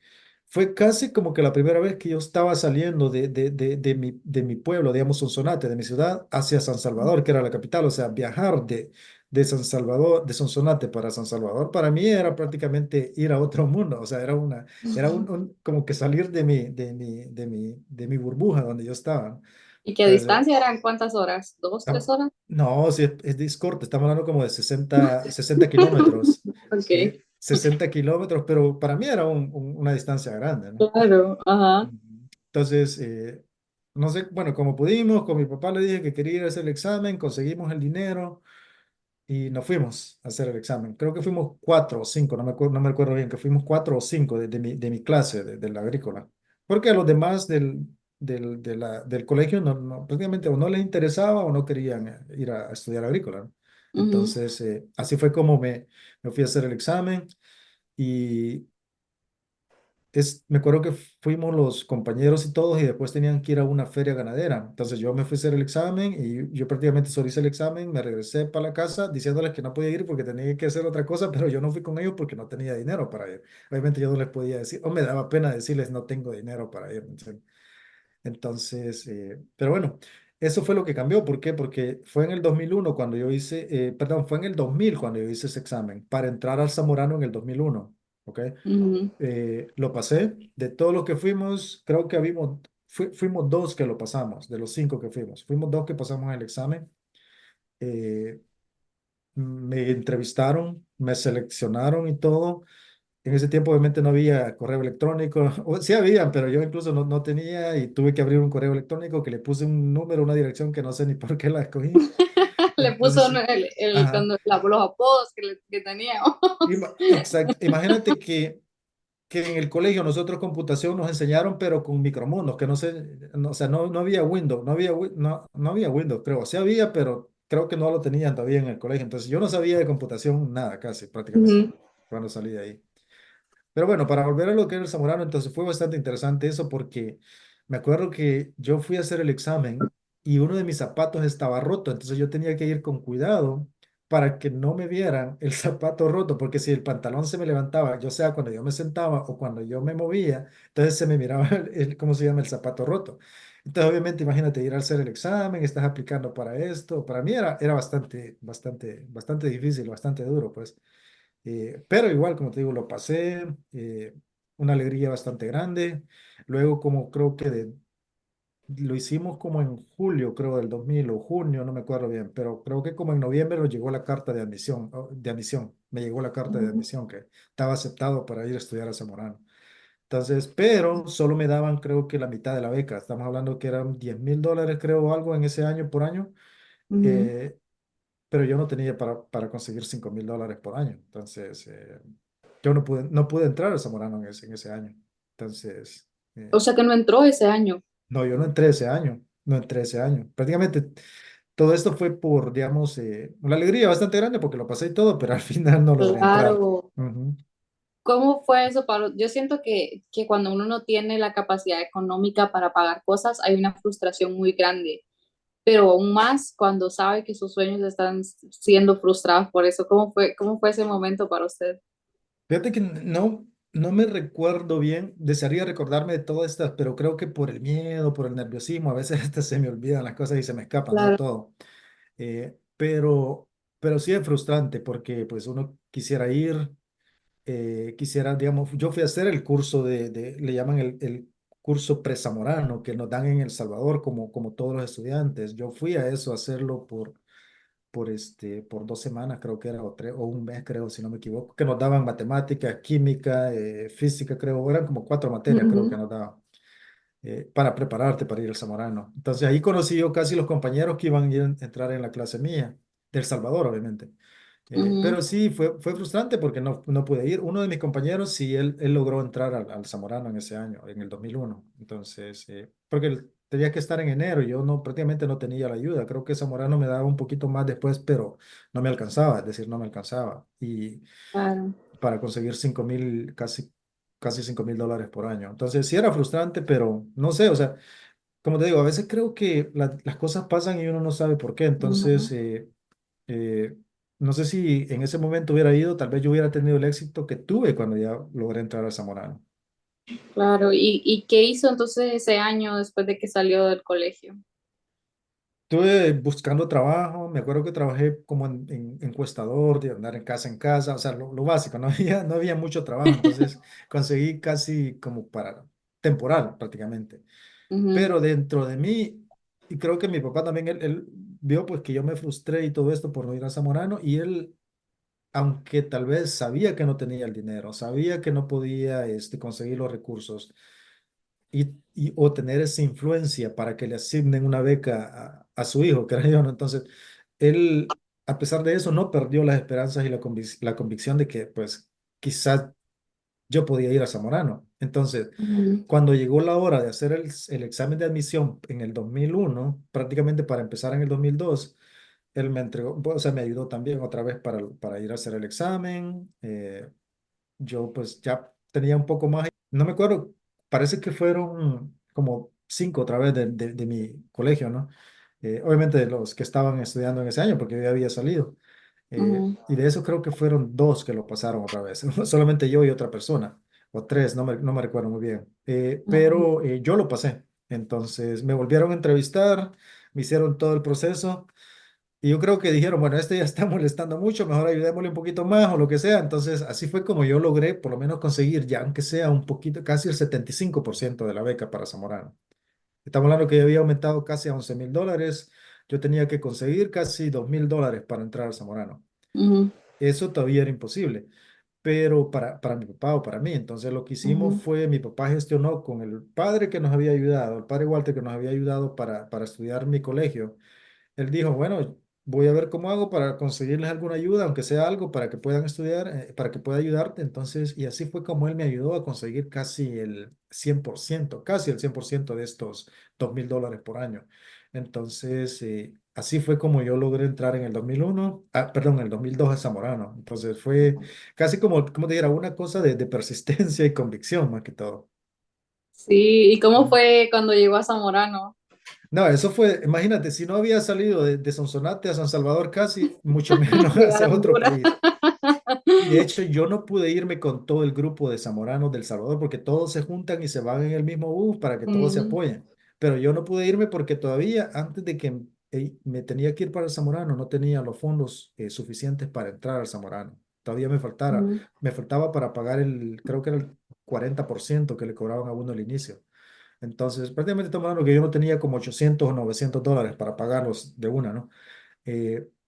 Speaker 2: fue casi como que la primera vez que yo estaba saliendo de mi pueblo, digamos, Sonsonate, de mi ciudad, hacia San Salvador, que era la capital. O sea, viajar de San Salvador, de Sonsonate para San Salvador, para mí era prácticamente ir a otro mundo. O sea, era como que salir de mi burbuja donde yo estaba.
Speaker 1: ¿Y qué
Speaker 2: Entonces,
Speaker 1: distancia eran? ¿Cuántas horas? ¿Dos, tres horas?
Speaker 2: no, sí, es corto, estamos hablando como de 60 kilómetros.
Speaker 1: Ok,
Speaker 2: 60 kilómetros, pero para mí era una distancia grande, ¿no?
Speaker 1: claro, ajá.
Speaker 2: Ujú. Entonces, no sé, bueno, como pudimos, con mi papá le dije que quería ir a hacer el examen, conseguimos el dinero y nos fuimos a hacer el examen. Creo que fuimos cuatro o cinco, no me acuerdo bien, que fuimos cuatro o cinco de mi clase, de la agrícola. Porque a los demás del colegio prácticamente o no les interesaba o no querían ir a estudiar agrícola, ¿no?
Speaker 1: Ujú,
Speaker 2: Entonces, así fue como me fui a hacer el examen. Y me acuerdo que fuimos los compañeros y todos y después tenían que ir a una feria ganadera. Entonces yo me fui a hacer el examen y yo prácticamente solo hice el examen, me regresé para la casa diciéndoles que no podía ir porque tenía que hacer otra cosa, pero yo no fui con ellos porque no tenía dinero para ir. Obviamente yo no les podía decir, o me daba pena decirles no tengo dinero para ir. Entonces, pero bueno, eso fue lo que cambió. ¿Por qué? Porque fue en el 2001 cuando yo hice, perdón, fue en el 2000 cuando yo hice ese examen para entrar al Zamorano en el 2001. ¿Ok?
Speaker 1: ujú,
Speaker 2: Lo pasé. De todos los que fuimos, creo que fuimos dos que lo pasamos, de los cinco que fuimos. Fuimos dos que pasamos el examen. Eh, Me entrevistaron, me seleccionaron y todo. En ese tiempo obviamente no había correo electrónico, o sí había, pero yo incluso no tenía y tuve que abrir un correo electrónico que le puse un número, una dirección que no sé ni por qué la escogí.
Speaker 1: Le puso
Speaker 2: Entonces, ajá,
Speaker 1: cuando, los apodos que tenía.
Speaker 2: exacto. Imagínate que en el colegio nosotros computación nos enseñaron, pero con micromundos, que no sé, o sea, no había Windows, no había Windows, creo. Sí había, pero creo que no lo tenían todavía en el colegio. Entonces yo no sabía de computación nada, casi, prácticamente,
Speaker 1: Ujú,
Speaker 2: cuando salí de ahí. Pero bueno, para volver a lo que era el Zamorano, entonces fue bastante interesante eso porque me acuerdo que yo fui a hacer el examen y uno de mis zapatos estaba roto, entonces yo tenía que ir con cuidado para que no me vieran el zapato roto, porque si el pantalón se me levantaba, yo sea cuando yo me sentaba o cuando yo me movía, entonces se me miraba ¿cómo se llama? El zapato roto. Entonces obviamente imagínate ir a hacer el examen, estás aplicando para esto, para mí era bastante difícil, bastante duro, pues. Pero igual, como te digo, lo pasé, una alegría bastante grande. Luego, como creo que lo hicimos como en julio, creo, del 2000 o junio, no me acuerdo bien, pero creo que como en noviembre nos llegó la carta de admisión, me llegó la carta de
Speaker 1: ujú,
Speaker 2: admisión que estaba aceptado para ir a estudiar a Zamorano. Entonces, pero solo me daban creo que la mitad de la beca. Estamos hablando que eran $10,000, creo, o algo en ese año por año.
Speaker 1: ujú.
Speaker 2: Eh, pero yo no tenía para conseguir $5,000 por año. Entonces, yo no pude entrar al Zamorano en ese año. Entonces,
Speaker 1: O sea que no entró ese año.
Speaker 2: no, yo no entré ese año, no entré ese año. Prácticamente todo esto fue por, digamos, una alegría bastante grande porque lo pasé y todo, pero al final no logré entrar.
Speaker 1: Claro.
Speaker 2: Ujú.
Speaker 1: ¿Cómo fue eso, Pablo? Yo siento que cuando uno no tiene la capacidad económica para pagar cosas, hay una frustración muy grande, pero aún más cuando sabe que sus sueños están siendo frustrados por eso. Cómo fue ese momento para usted?
Speaker 2: Fíjate que no me recuerdo bien, desearía recordarme de todas estas, pero creo que por el miedo, por el nerviosismo, a veces hasta se me olvidan las cosas y se me escapan, ¿no?
Speaker 1: Claro.
Speaker 2: Todo. Eh, pero, pero sí es frustrante porque pues uno quisiera ir, quisiera, digamos, yo fui a hacer el curso le llaman el curso prezamorano que nos dan en El Salvador como todos los estudiantes. Yo fui a eso, a hacerlo por 2 semanas, creo que era, o tres, o un mes, creo, si no me equivoco, que nos daban matemática, química, física, creo, eran como cuatro materias, creo que
Speaker 1: Ujú,
Speaker 2: nos daban para prepararte para ir al Zamorano. Entonces ahí conocí yo casi los compañeros que iban a entrar en la clase mía, del Salvador, obviamente.
Speaker 1: ujú.
Speaker 2: Pero sí, fue frustrante porque no pude ir. Uno de mis compañeros, sí, él logró entrar al Zamorano en ese año, en el 2001. Entonces, porque él tenía que estar en enero y yo prácticamente no tenía la ayuda. Creo que Zamorano me daba un poquito más después, pero no me alcanzaba, es decir, no me alcanzaba. Y
Speaker 1: Claro.
Speaker 2: para conseguir 5,000, casi $5,000 por año. Entonces, sí era frustrante, pero no sé, o sea, como te digo, a veces creo que las cosas pasan y uno no sabe por qué. Entonces,
Speaker 1: Ujú.
Speaker 2: eh, no sé si en ese momento hubiera ido, tal vez yo hubiera tenido el éxito que tuve cuando ya logré entrar al Zamorano.
Speaker 1: Claro, y qué hizo entonces ese año después de que salió del colegio?
Speaker 2: Estuve buscando trabajo, me acuerdo que trabajé como en encuestador, de andar en casa, o sea, lo básico, no había mucho trabajo, entonces conseguí casi como para temporal prácticamente.
Speaker 1: Ujú,
Speaker 2: Pero dentro de mí, y creo que mi papá también, él vio pues que yo me frustré y todo esto por no ir a Zamorano, y él, aunque tal vez sabía que no tenía el dinero, sabía que no podía conseguir los recursos, o tener esa influencia para que le asignen una beca a su hijo, creo yo, ¿no? Entonces, él, a pesar de eso, no perdió las esperanzas y la convicción de que, pues, quizás yo podía ir a Zamorano. Entonces,
Speaker 1: ujú,
Speaker 2: cuando llegó la hora de hacer el examen de admisión en el 2001, prácticamente para empezar en el 2002, él me entregó, o sea, me ayudó también otra vez para ir a hacer el examen. Yo pues ya tenía un poco más, no me acuerdo, parece que fueron como 5 otra vez de mi colegio, ¿no? Obviamente de los que estaban estudiando en ese año, porque yo ya había salido.
Speaker 1: ujú,
Speaker 2: Y de eso creo que fueron 2 que lo pasaron otra vez, solamente yo y otra persona, o 3, no me recuerdo muy bien.
Speaker 1: ujú,
Speaker 2: Pero yo lo pasé. Entonces me volvieron a entrevistar, me hicieron todo el proceso. Y yo creo que dijeron, bueno, este ya está molestando mucho, mejor ayudémosle un poquito más o lo que sea. Entonces, así fue como yo logré por lo menos conseguir ya, aunque sea un poquito, casi el 75% de la beca para Zamorano. Estamos hablando que yo había aumentado casi a $11,000. Yo tenía que conseguir casi $2,000 para entrar a Zamorano.
Speaker 1: ujú,
Speaker 2: Eso todavía era imposible, pero para mi papá o para mí. Entonces, lo que hicimos
Speaker 1: ujú,
Speaker 2: fue, mi papá gestionó con el padre que nos había ayudado, el padre Walter que nos había ayudado para estudiar mi colegio. Él dijo, bueno, voy a ver cómo hago para conseguirles alguna ayuda, aunque sea algo, para que puedan estudiar, para que pueda ayudarte. Entonces, y así fue como él me ayudó a conseguir casi el 100%, casi el 100% de estos $2,000 por año. Entonces, así fue como yo logré entrar en el 2001, perdón, en el 2002 a Zamorano. Entonces, fue casi como te dijera, una cosa de persistencia y convicción más que todo.
Speaker 1: sí, ¿y cómo fue cuando llegó a Zamorano?
Speaker 2: No, eso fue, imagínate, si no había salido de Sonsonate a San Salvador casi, mucho menos
Speaker 1: Qué
Speaker 2: hacia otro
Speaker 1: aventura.
Speaker 2: país. Y de hecho yo no pude irme con todo el grupo de zamoranos del Salvador porque todos se juntan y se van en el mismo bus para que todos se
Speaker 1: Mm,
Speaker 2: apoyen. Pero yo no pude irme porque todavía antes de que me tenía que ir para el Zamorano no tenía los fondos suficientes para entrar al Zamorano. Todavía
Speaker 1: ujú,
Speaker 2: me faltaba para pagar creo que era el 40% que le cobraban a uno al inicio. Entonces, prácticamente estamos hablando que yo no tenía como $800 o $900 para pagarlos de una, ¿no?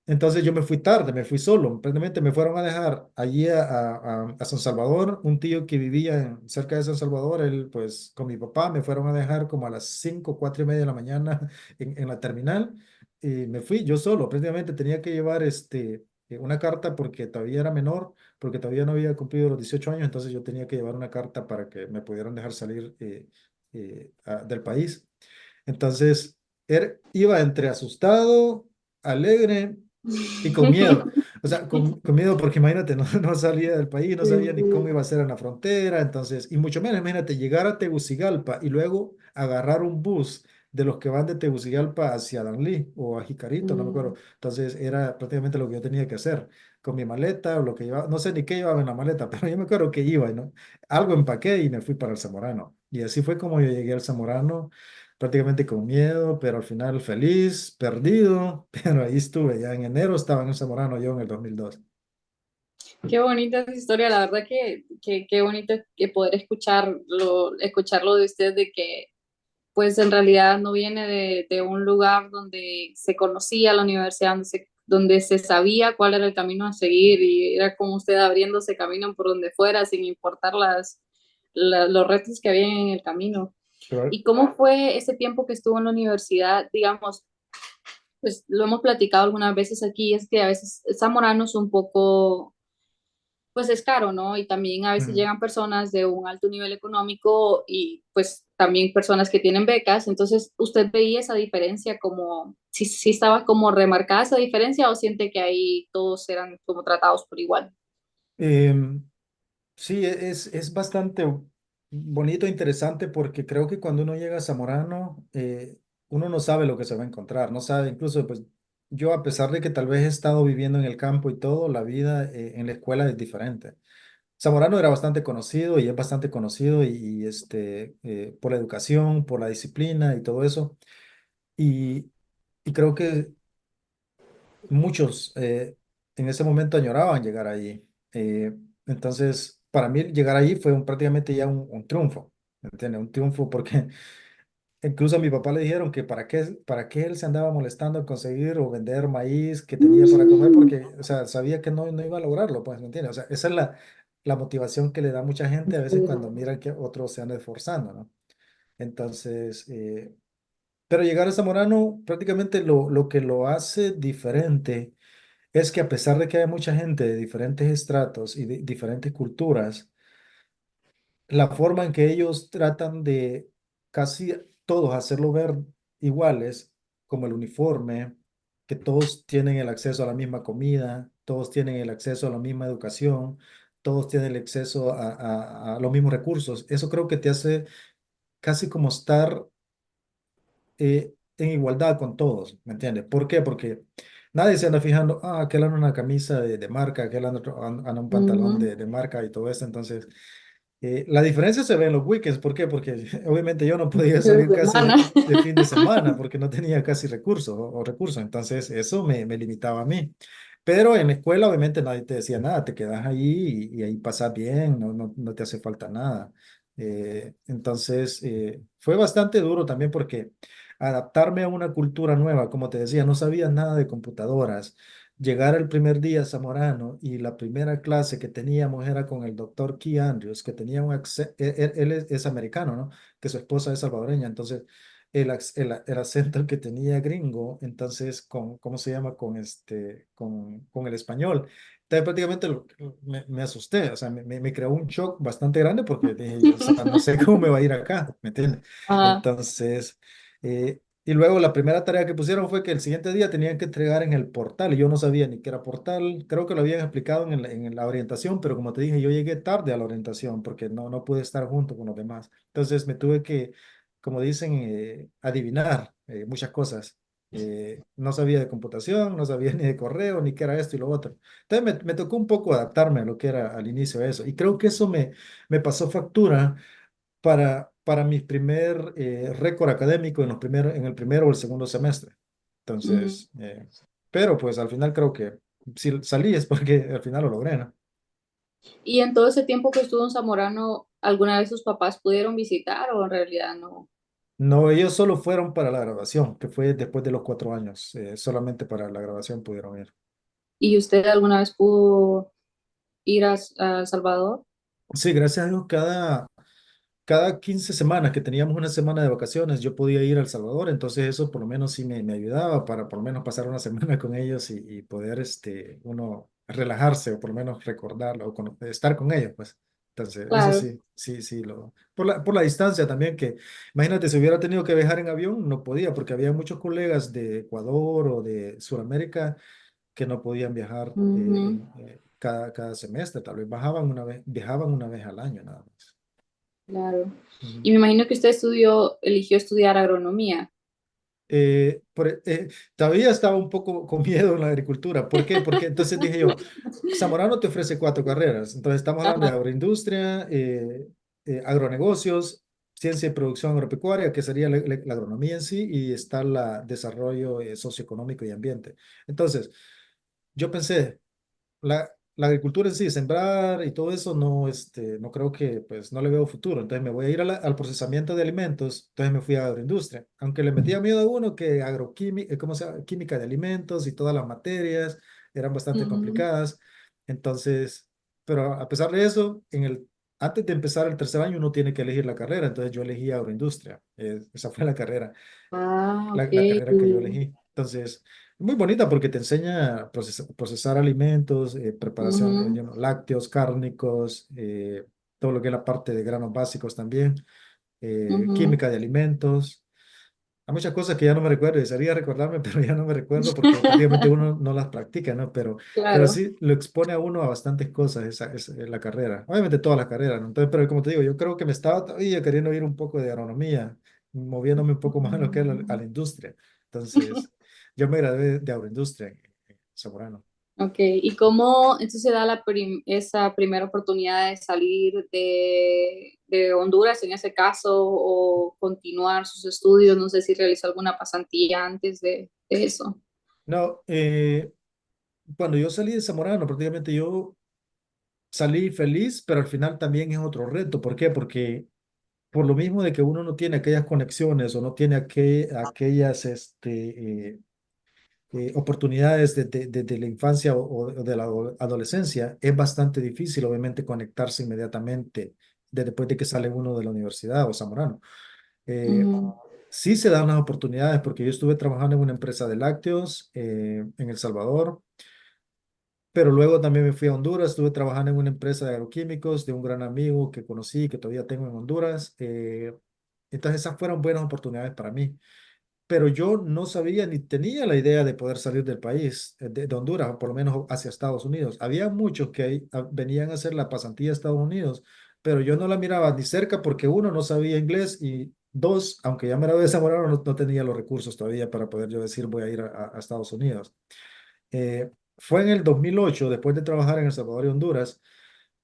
Speaker 2: Entonces yo me fui tarde, me fui solo. Prácticamente me fueron a dejar allí a San Salvador, un tío que vivía cerca de San Salvador, él pues con mi papá me fueron a dejar como a las 5, 4:30 de la mañana en la terminal y me fui yo solo. Prácticamente tenía que llevar una carta porque todavía era menor, porque todavía no había cumplido los 18 años, entonces yo tenía que llevar una carta para que me pudieran dejar salir del país. Entonces, iba entre asustado, alegre y con miedo. O sea, con miedo porque imagínate, no, no salía del país, no
Speaker 1: sí,
Speaker 2: sabía ni cómo
Speaker 1: sí.
Speaker 2: iba a ser en la frontera, entonces, y mucho menos, imagínate, llegar a Tegucigalpa y luego agarrar un bus de los que van de Tegucigalpa hacia Danlí o a Jicarito, no me acuerdo.
Speaker 1: Mm.
Speaker 2: Entonces, era prácticamente lo que yo tenía que hacer con mi maleta o lo que llevaba, no sé ni qué llevaba en la maleta, pero yo me acuerdo que iba, ¿no? Algo empaqué y me fui para el Zamorano. Y así fue como yo llegué al Zamorano prácticamente con miedo, pero al final feliz, perdido, pero ahí estuve, ya en enero estaba en el Zamorano yo en el 2002.
Speaker 1: Qué bonita esa historia, la verdad que qué bonito que poder escucharlo de usted, de que pues en realidad no viene de un lugar donde se conocía la universidad, donde se sabía cuál era el camino a seguir y era como usted abriéndose camino por donde fuera sin importar los retos que había en el camino.
Speaker 2: Pero,
Speaker 1: ¿Y cómo fue ese tiempo que estuvo en la universidad? Digamos, pues lo hemos platicado algunas veces aquí, es que a veces Zamorano es un poco pues es caro, ¿no? Y también a veces
Speaker 2: mm,
Speaker 1: llegan personas de un alto nivel económico y pues también personas que tienen becas. Entonces, ¿usted veía esa diferencia como, si estaba como remarcada esa diferencia o siente que ahí todos eran como tratados por igual?
Speaker 2: em, sí, es bastante bonito e interesante porque creo que cuando uno llega a Zamorano, uno no sabe lo que se va a encontrar, no sabe, incluso pues yo a pesar de que tal vez he estado viviendo en el campo y todo, la vida en la escuela es diferente. Zamorano era bastante conocido y es bastante conocido por la educación, por la disciplina y todo eso. Y, y creo que muchos en ese momento añoraban llegar allí. Entonces, para mí llegar allí fue prácticamente ya un triunfo, ¿me entiendes? Un triunfo porque incluso a mi papá le dijeron que para qué él se andaba molestando en conseguir o vender maíz que tenía para comer,
Speaker 1: Mm,
Speaker 2: porque, o sea, sabía que no iba a lograrlo, pues, ¿me entiendes? O sea, esa es la motivación que le da a mucha gente a veces cuando miran que otros se andan esforzando, ¿no? Entonces, pero llegar a Zamorano, prácticamente lo que lo hace diferente es que a pesar de que hay mucha gente de diferentes estratos y de diferentes culturas, la forma en que ellos tratan de casi todos hacerlo ver iguales, como el uniforme, que todos tienen el acceso a la misma comida, todos tienen el acceso a la misma educación, todos tienen el acceso a los mismos recursos. Eso creo que te hace casi como estar en igualdad con todos, ¿me entiendes? ¿Por qué? Porque nadie se anda fijando, aquel anda una camisa de marca, aquel anda un pantalón
Speaker 1: ujú.
Speaker 2: de marca y todo eso. Entonces, la diferencia se ve en los weekends. ¿Por qué? Porque obviamente yo no podía
Speaker 1: Entre
Speaker 2: salir casi
Speaker 1: semana.
Speaker 2: de fin de semana porque no tenía casi recursos o recursos. Entonces, eso me limitaba a mí. Pero en la escuela, obviamente, nadie te decía nada. Te quedas ahí y ahí pasas bien, no te hace falta nada. Entonces, fue bastante duro también porque adaptarme a una cultura nueva, como te decía, no sabía nada de computadoras. Llegar el primer día a Zamorano y la primera clase que teníamos era con el doctor Key Andrews, que tenía un acento, él es americano, ¿no? Que su esposa es salvadoreña, entonces el acento que tenía gringo, entonces ¿cómo se llama? Con el español. Entonces prácticamente me asusté, o sea, me creó un shock bastante grande porque dije, o sea, no sé cómo me va a ir acá, ¿me entiendes?
Speaker 1: Ah,
Speaker 2: Entonces, y luego la primera tarea que pusieron fue que el siguiente día tenían que entregar en el portal y yo no sabía ni qué era portal. Creo que lo habían explicado en la orientación, pero como te dije, yo llegué tarde a la orientación porque no pude estar junto con los demás. Entonces me tuve que, como dicen, adivinar muchas cosas. No sabía de computación, no sabía ni de correo, ni qué era esto y lo otro. Entonces me tocó un poco adaptarme a lo que era al inicio de eso. Y creo que eso me pasó factura para mi primer récord académico en el primero o el segundo semestre.
Speaker 1: ujú.
Speaker 2: Entonces, pero pues al final creo que si salí es porque al final lo logré, ¿no?
Speaker 1: Y en todo ese tiempo que estuvo en Zamorano, ¿alguna vez sus papás pudieron visitar o en realidad no?
Speaker 2: No, ellos solo fueron para la grabación, que fue después de los 4 años. Solamente para la grabación pudieron ir.
Speaker 1: ¿Y usted alguna vez pudo ir a Salvador?
Speaker 2: Sí, gracias a Dios, cada 15 semanas que teníamos una semana de vacaciones, yo podía ir a El Salvador, entonces eso por lo menos sí me ayudaba para por lo menos pasar una semana con ellos y poder uno relajarse o por lo menos recordarlo o estar con ellos, pues. Entonces, eso
Speaker 1: Claro.
Speaker 2: sí, sí, sí, por la distancia también, que imagínate, si hubiera tenido que viajar en avión, no podía, porque había muchos colegas de Ecuador o de Sudamérica que no podían viajar
Speaker 1: Ujú,
Speaker 2: cada semestre, tal vez viajaban una vez al año nada más.
Speaker 1: claro.
Speaker 2: Ujú.
Speaker 1: Y me imagino que usted eligió estudiar agronomía.
Speaker 2: Todavía estaba un poco con miedo en la agricultura. ¿Por qué? Porque entonces dije yo, Zamorano te ofrece 4 carreras. Entonces estamos hablando de
Speaker 1: Ajá.
Speaker 2: agroindustria, agronegocios, ciencia y producción agropecuaria, que sería la agronomía en sí, y está el desarrollo socioeconómico y ambiente. Entonces, yo pensé, la agricultura en sí, sembrar y todo eso, no creo que, pues, no le veo futuro. Entonces me voy a ir al procesamiento de alimentos. Entonces me fui a agroindustria. Aunque le metía miedo a uno que agroquímica, ¿cómo se llama? Química de alimentos y todas las materias eran bastante
Speaker 1: Ujú.
Speaker 2: complicadas. Entonces, pero a pesar de eso, antes de empezar el tercer año uno tiene que elegir la carrera. Entonces yo elegí agroindustria. Esa fue la carrera
Speaker 1: Ah,
Speaker 2: la,
Speaker 1: ok.
Speaker 2: la carrera que yo elegí. Entonces, muy bonita porque te enseña a procesar alimentos, preparación,
Speaker 1: Ujú,
Speaker 2: lácteos, cárnicos, todo lo que es la parte de granos básicos también,
Speaker 1: ujú.
Speaker 2: química de alimentos. Hay muchas cosas que ya no me recuerdo, desearía recordarme, pero ya no me recuerdo porque prácticamente uno no las practica, ¿no? Pero
Speaker 1: Claro.
Speaker 2: sí lo expone a uno a bastantes cosas, la carrera. Obviamente todas las carreras, ¿no? Entonces, pero como te digo, yo creo que me estaba todavía queriendo ir un poco de agronomía, moviéndome un poco más en lo que es a la industria. Entonces, yo me gradué de agroindustria en Zamorano.
Speaker 1: Ok, ¿y cómo entonces se da esa primera oportunidad de salir de Honduras en ese caso o continuar sus estudios? No sé si realizó alguna pasantía antes de eso.
Speaker 2: No, cuando yo salí de Zamorano, prácticamente yo salí feliz, pero al final también es otro reto. ¿Por qué? Porque por lo mismo de que uno no tiene aquellas conexiones o no tiene aquellas oportunidades de la infancia o de la adolescencia, es bastante difícil, obviamente, conectarse inmediatamente después de que sale uno de la universidad o Zamorano. Eh,
Speaker 1: Ujú,
Speaker 2: sí se dan las oportunidades porque yo estuve trabajando en una empresa de lácteos en El Salvador, pero luego también me fui a Honduras, estuve trabajando en una empresa de agroquímicos de un gran amigo que conocí, que todavía tengo en Honduras. Entonces esas fueron buenas oportunidades para mí, pero yo no sabía ni tenía la idea de poder salir del país, de Honduras, o por lo menos hacia Estados Unidos. Había muchos que venían a hacer la pasantía a Estados Unidos, pero yo no la miraba ni cerca porque uno, no sabía inglés y dos, aunque ya me era desamorado, no tenía los recursos todavía para poder yo decir voy a ir a Estados Unidos. Fue en el 2008, después de trabajar en El Salvador y Honduras,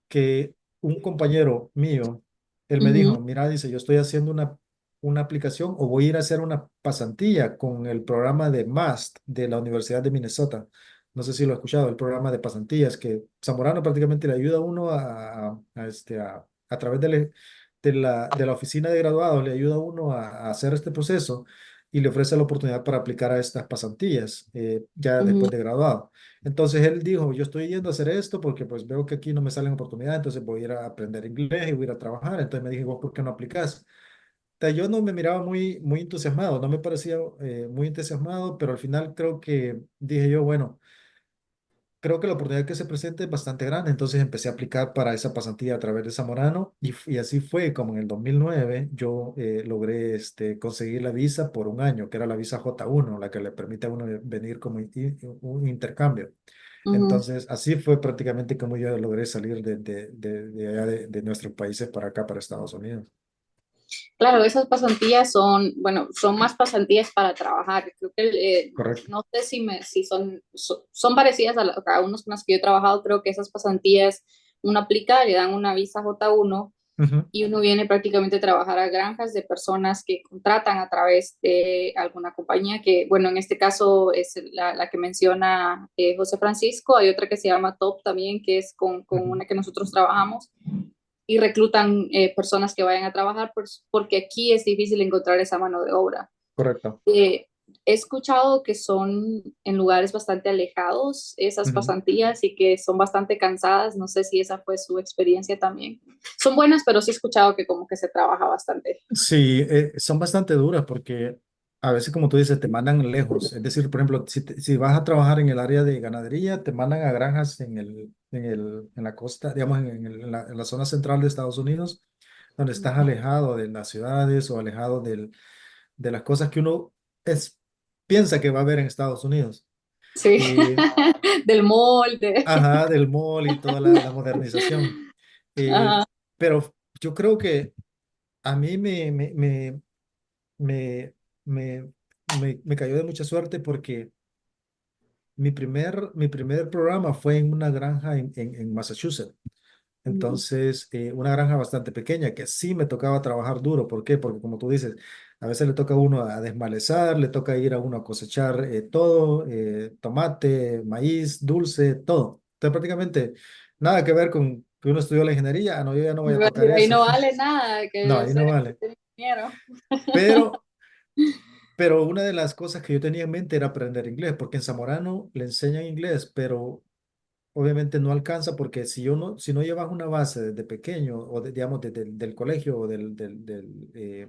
Speaker 2: que un compañero mío, él me
Speaker 1: ujú,
Speaker 2: dijo, mira, dice, yo estoy haciendo una aplicación o voy a ir a hacer una pasantía con el programa de MAST de la Universidad de Minnesota. No sé si lo he escuchado, el programa de pasantías que Zamorano prácticamente le ayuda a uno a través de la oficina de graduados, le ayuda a uno a hacer este proceso y le ofrece la oportunidad para aplicar a estas pasantías ya
Speaker 1: ujú,
Speaker 2: después de graduado. Entonces él dijo, yo estoy yendo a hacer esto porque pues veo que aquí no me salen oportunidades, entonces voy a ir a aprender inglés y voy a ir a trabajar. Entonces me dije, ¿vos por qué no aplicás? O sea, yo no me miraba muy entusiasmado, no me parecía muy entusiasmado, pero al final creo que dije yo, bueno, creo que la oportunidad que se presenta es bastante grande, entonces empecé a aplicar para esa pasantía a través de Zamorano y así fue como en el 2009 yo logré conseguir la visa por un año, que era la visa J1, la que le permite a uno venir como un intercambio.
Speaker 1: ujú.
Speaker 2: Entonces, así fue prácticamente como yo logré salir de allá de nuestros países para acá, para Estados Unidos.
Speaker 1: Claro, esas pasantías son, bueno, son más pasantías para trabajar. Creo que,
Speaker 2: Correcto.
Speaker 1: no sé si son parecidas a unos con los que yo he trabajado. Creo que esas pasantías uno aplica, le dan una visa J1
Speaker 2: Ujú,
Speaker 1: y uno viene prácticamente a trabajar a granjas de personas que contratan a través de alguna compañía que, bueno, en este caso es la que menciona José Francisco. Hay otra que se llama Top también, que es con
Speaker 2: ujú.
Speaker 1: una que nosotros trabajamos y reclutan personas que vayan a trabajar porque aquí es difícil encontrar esa mano de obra.
Speaker 2: Correcto.
Speaker 1: Eh, He escuchado que son en lugares bastante alejados esas
Speaker 2: Ujú.
Speaker 1: pasantías y que son bastante cansadas. No sé si esa fue su experiencia también. Son buenas, pero sí he escuchado que como que se trabaja bastante.
Speaker 2: Sí, son bastante duras porque a veces, como tú dices, te mandan lejos. Es decir, por ejemplo, si vas a trabajar en el área de ganadería, te mandan a granjas en la costa, digamos, en la zona central de Estados Unidos, donde estás alejado de las ciudades o alejado de las cosas que uno es, piensa que va a ver en Estados Unidos.
Speaker 1: Sí,
Speaker 2: Eh,
Speaker 1: del molde.
Speaker 2: ajá, del mall y toda la modernización. Eh,
Speaker 1: Ajá.
Speaker 2: pero yo creo que a mí me, me, me cayó de mucha suerte porque mi primer programa fue en una granja en Massachusetts.
Speaker 1: Ujú.
Speaker 2: Entonces, una granja bastante pequeña que sí me tocaba trabajar duro. ¿Por qué? Porque como tú dices, a veces le toca a uno a desmalezar, le toca ir a uno a cosechar todo, tomate, maíz, dulce, todo. Entonces, prácticamente nada que ver con que uno estudió la ingeniería. Ah, no, yo ya no voy a
Speaker 1: Iba a
Speaker 2: tocar
Speaker 1: decir, ahí
Speaker 2: eso.
Speaker 1: no vale nada, que
Speaker 2: No,
Speaker 1: debe
Speaker 2: ahí no
Speaker 1: ser
Speaker 2: vale.
Speaker 1: ingeniero.
Speaker 2: Pero Pero una de las cosas que yo tenía en mente era aprender inglés, porque en Zamorano le enseñan inglés, pero obviamente no alcanza porque si no llevas una base desde pequeño o digamos del colegio o eh,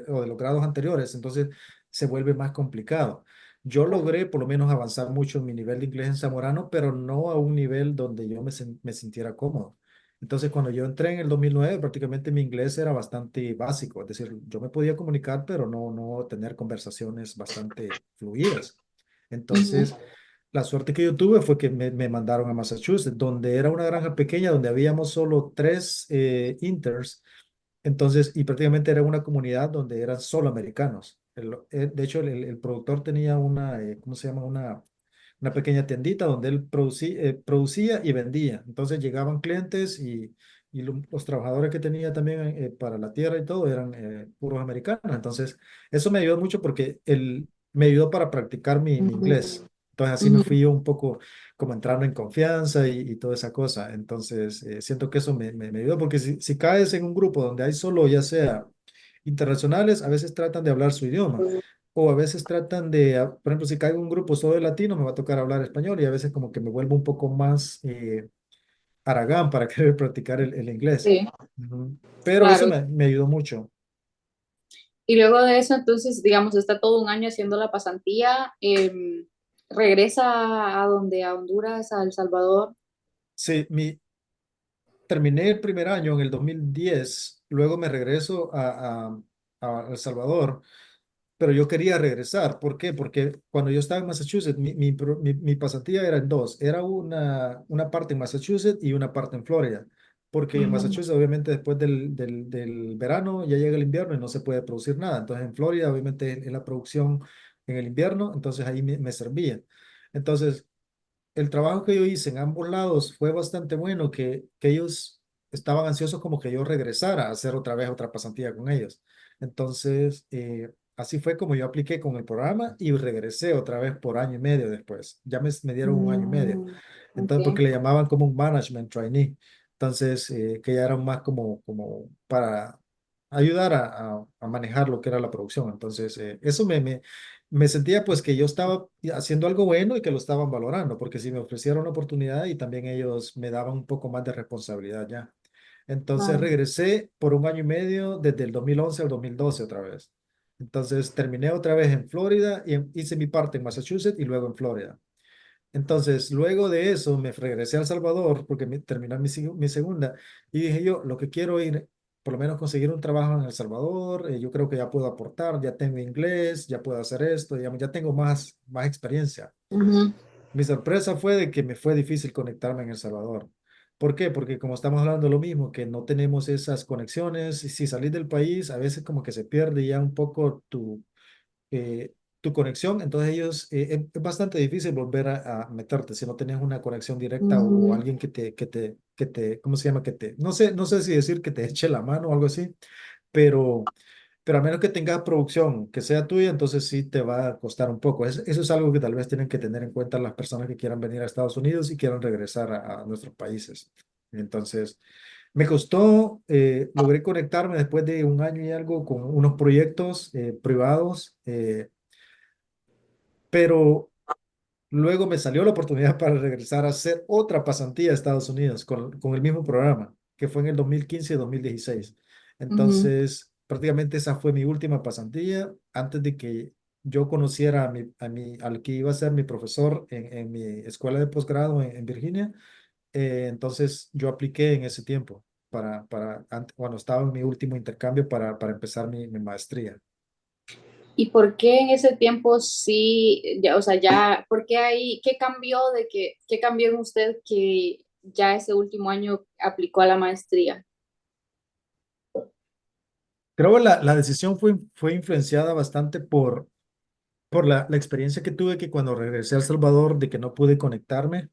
Speaker 2: o de los grados anteriores, entonces se vuelve más complicado. Yo
Speaker 1: Claro.
Speaker 2: logré por lo menos avanzar mucho en mi nivel de inglés en Zamorano, pero no a un nivel donde yo me sintiera cómodo. Entonces, cuando yo entré en el 2009, prácticamente mi inglés era bastante básico, es decir, yo me podía comunicar, pero no tener conversaciones bastante fluidas.
Speaker 1: Ujú.
Speaker 2: Entonces, la suerte que yo tuve fue que me mandaron a Massachusetts, donde era una granja pequeña, donde habíamos solo tres interns entonces, y prácticamente era una comunidad donde eran solo americanos. De hecho, el productor tenía ¿cómo se llama? una pequeña tiendita donde él producía y vendía. Entonces llegaban clientes y los trabajadores que tenía también para la tierra y todo eran puros americanos. Entonces eso me ayudó mucho porque él me ayudó para practicar mi
Speaker 1: Ujú,
Speaker 2: inglés. Entonces así me
Speaker 1: ujú,
Speaker 2: fui yo un poco como entrando en confianza y toda esa cosa. Entonces siento que eso me ayudó porque si caes en un grupo donde hay solo ya sea internacionales, a veces tratan de hablar su idioma. O a veces tratan de, por ejemplo, si caigo en un grupo solo de latinos, me va a tocar hablar español y a veces como que me vuelvo un poco más haragán para querer practicar el inglés.
Speaker 1: sí,
Speaker 2: Ujú. Pero eso
Speaker 1: claro.
Speaker 2: me ayudó mucho.
Speaker 1: Y luego de eso, entonces, digamos, está todo un año haciendo la pasantía, regresa a donde, a Honduras, a El Salvador.
Speaker 2: Sí, terminé el primer año en el 2010, luego me regreso a El Salvador. Pero yo quería regresar. ¿Por qué? Porque cuando yo estaba en Massachusetts, mi pasantía era en dos. Era una parte en Massachusetts y una parte en Florida. Porque en
Speaker 1: Ujú,
Speaker 2: Massachusetts, obviamente, después del verano ya llega el invierno y no se puede producir nada. Entonces, en Florida, obviamente, es la producción en el invierno, entonces ahí me servía. Entonces, el trabajo que yo hice en ambos lados fue bastante bueno, que ellos estaban ansiosos como que yo regresara a hacer otra vez otra pasantía con ellos. Entonces, así fue como yo apliqué con el programa y regresé otra vez por año y medio después. Ya me dieron un año y medio.
Speaker 1: mm,
Speaker 2: Entonces,
Speaker 1: ok.
Speaker 2: porque le llamaban como un management trainee. Entonces, que ya eran más como para ayudar a manejar lo que era la producción. Entonces, eso me sentía pues que yo estaba haciendo algo bueno y que lo estaban valorando, porque si me ofrecieron una oportunidad y también ellos me daban un poco más de responsabilidad ya. Entonces
Speaker 1: Claro.
Speaker 2: regresé por un año y medio desde el 2011 al 2012 otra vez. Entonces terminé otra vez en Florida y hice mi parte en Massachusetts y luego en Florida. Entonces, luego de eso, me regresé a El Salvador porque terminé mi segunda y dije yo, lo que quiero ir, por lo menos conseguir un trabajo en El Salvador, yo creo que ya puedo aportar, ya tengo inglés, ya puedo hacer esto, ya tengo más experiencia.
Speaker 1: Ujú,
Speaker 2: Mi sorpresa fue de que me fue difícil conectarme en El Salvador. ¿Por qué? Porque como estamos hablando de lo mismo, que no tenemos esas conexiones, y si salís del país, a veces como que se pierde ya un poco tu conexión, entonces ellos, es bastante difícil volver a meterte si no tenés una conexión directa o
Speaker 1: ujú,
Speaker 2: alguien ¿cómo se llama? No sé si decir que te eche la mano o algo así, pero, pero a menos que tengas producción que sea tuya, entonces sí te va a costar un poco. Eso es algo que tal vez tienen que tener en cuenta las personas que quieran venir a Estados Unidos y quieran regresar a nuestros países. Entonces, me costó, logré conectarme después de un año y algo con unos proyectos privados. Pero luego me salió la oportunidad para regresar a hacer otra pasantía a Estados Unidos con el mismo programa, que fue en el 2015 y 2016.
Speaker 1: ujú.
Speaker 2: Entonces, prácticamente esa fue mi última pasantía antes de que yo conociera al que iba a ser mi profesor en mi escuela de posgrado en Virginia. Entonces, yo apliqué en ese tiempo cuando estaba en mi último intercambio para empezar mi maestría.
Speaker 1: ¿Y por qué en ese tiempo sí, ya, o sea, ya, por qué ahí, qué cambió qué cambió en usted que ya ese último año aplicó a la maestría?
Speaker 2: Creo que la decisión fue influenciada bastante por la experiencia que tuve que cuando regresé a El Salvador, de que no pude conectarme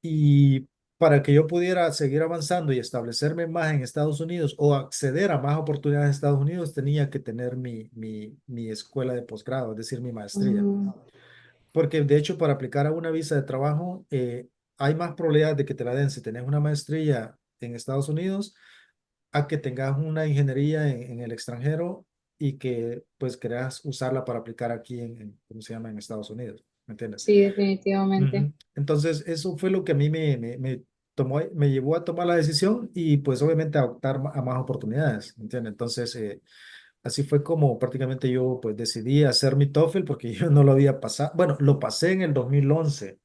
Speaker 2: y para que yo pudiera seguir avanzando y establecerme más en Estados Unidos o acceder a más oportunidades en Estados Unidos, tenía que tener mi escuela de posgrado, es decir, mi maestría.
Speaker 1: Mm,
Speaker 2: Porque de hecho, para aplicar a una visa de trabajo, hay más probabilidad de que te la den si tenés una maestría en Estados Unidos a que tengas una ingeniería en el extranjero y que pues quieras usarla para aplicar aquí ¿cómo se llama? En Estados Unidos, ¿me entiendes?
Speaker 1: sí, definitivamente.
Speaker 2: Ujú. Entonces, eso fue lo que a mí me llevó a tomar la decisión y pues obviamente a optar a más oportunidades, ¿me entiendes? Entonces, así fue como prácticamente yo pues decidí hacer mi TOEFL porque yo no lo había pasado. Bueno, lo pasé en el 2011,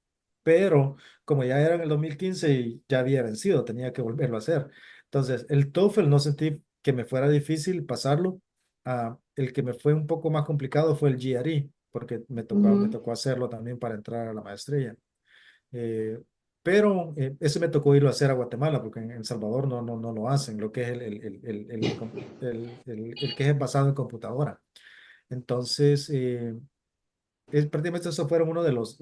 Speaker 2: pero como ya era en el 2015 y ya había vencido, tenía que volverlo a hacer. Entonces, el TOEFL no sentí que me fuera difícil pasarlo. El que me fue un poco más complicado fue el GRE, porque me
Speaker 1: Ujú,
Speaker 2: tocó hacerlo también para entrar a la maestría. Eh, pero ese me tocó irlo a hacer a Guatemala, porque en El Salvador no lo hacen, lo que es el que es basado en computadora. Entonces, prácticamente esos fueron uno de los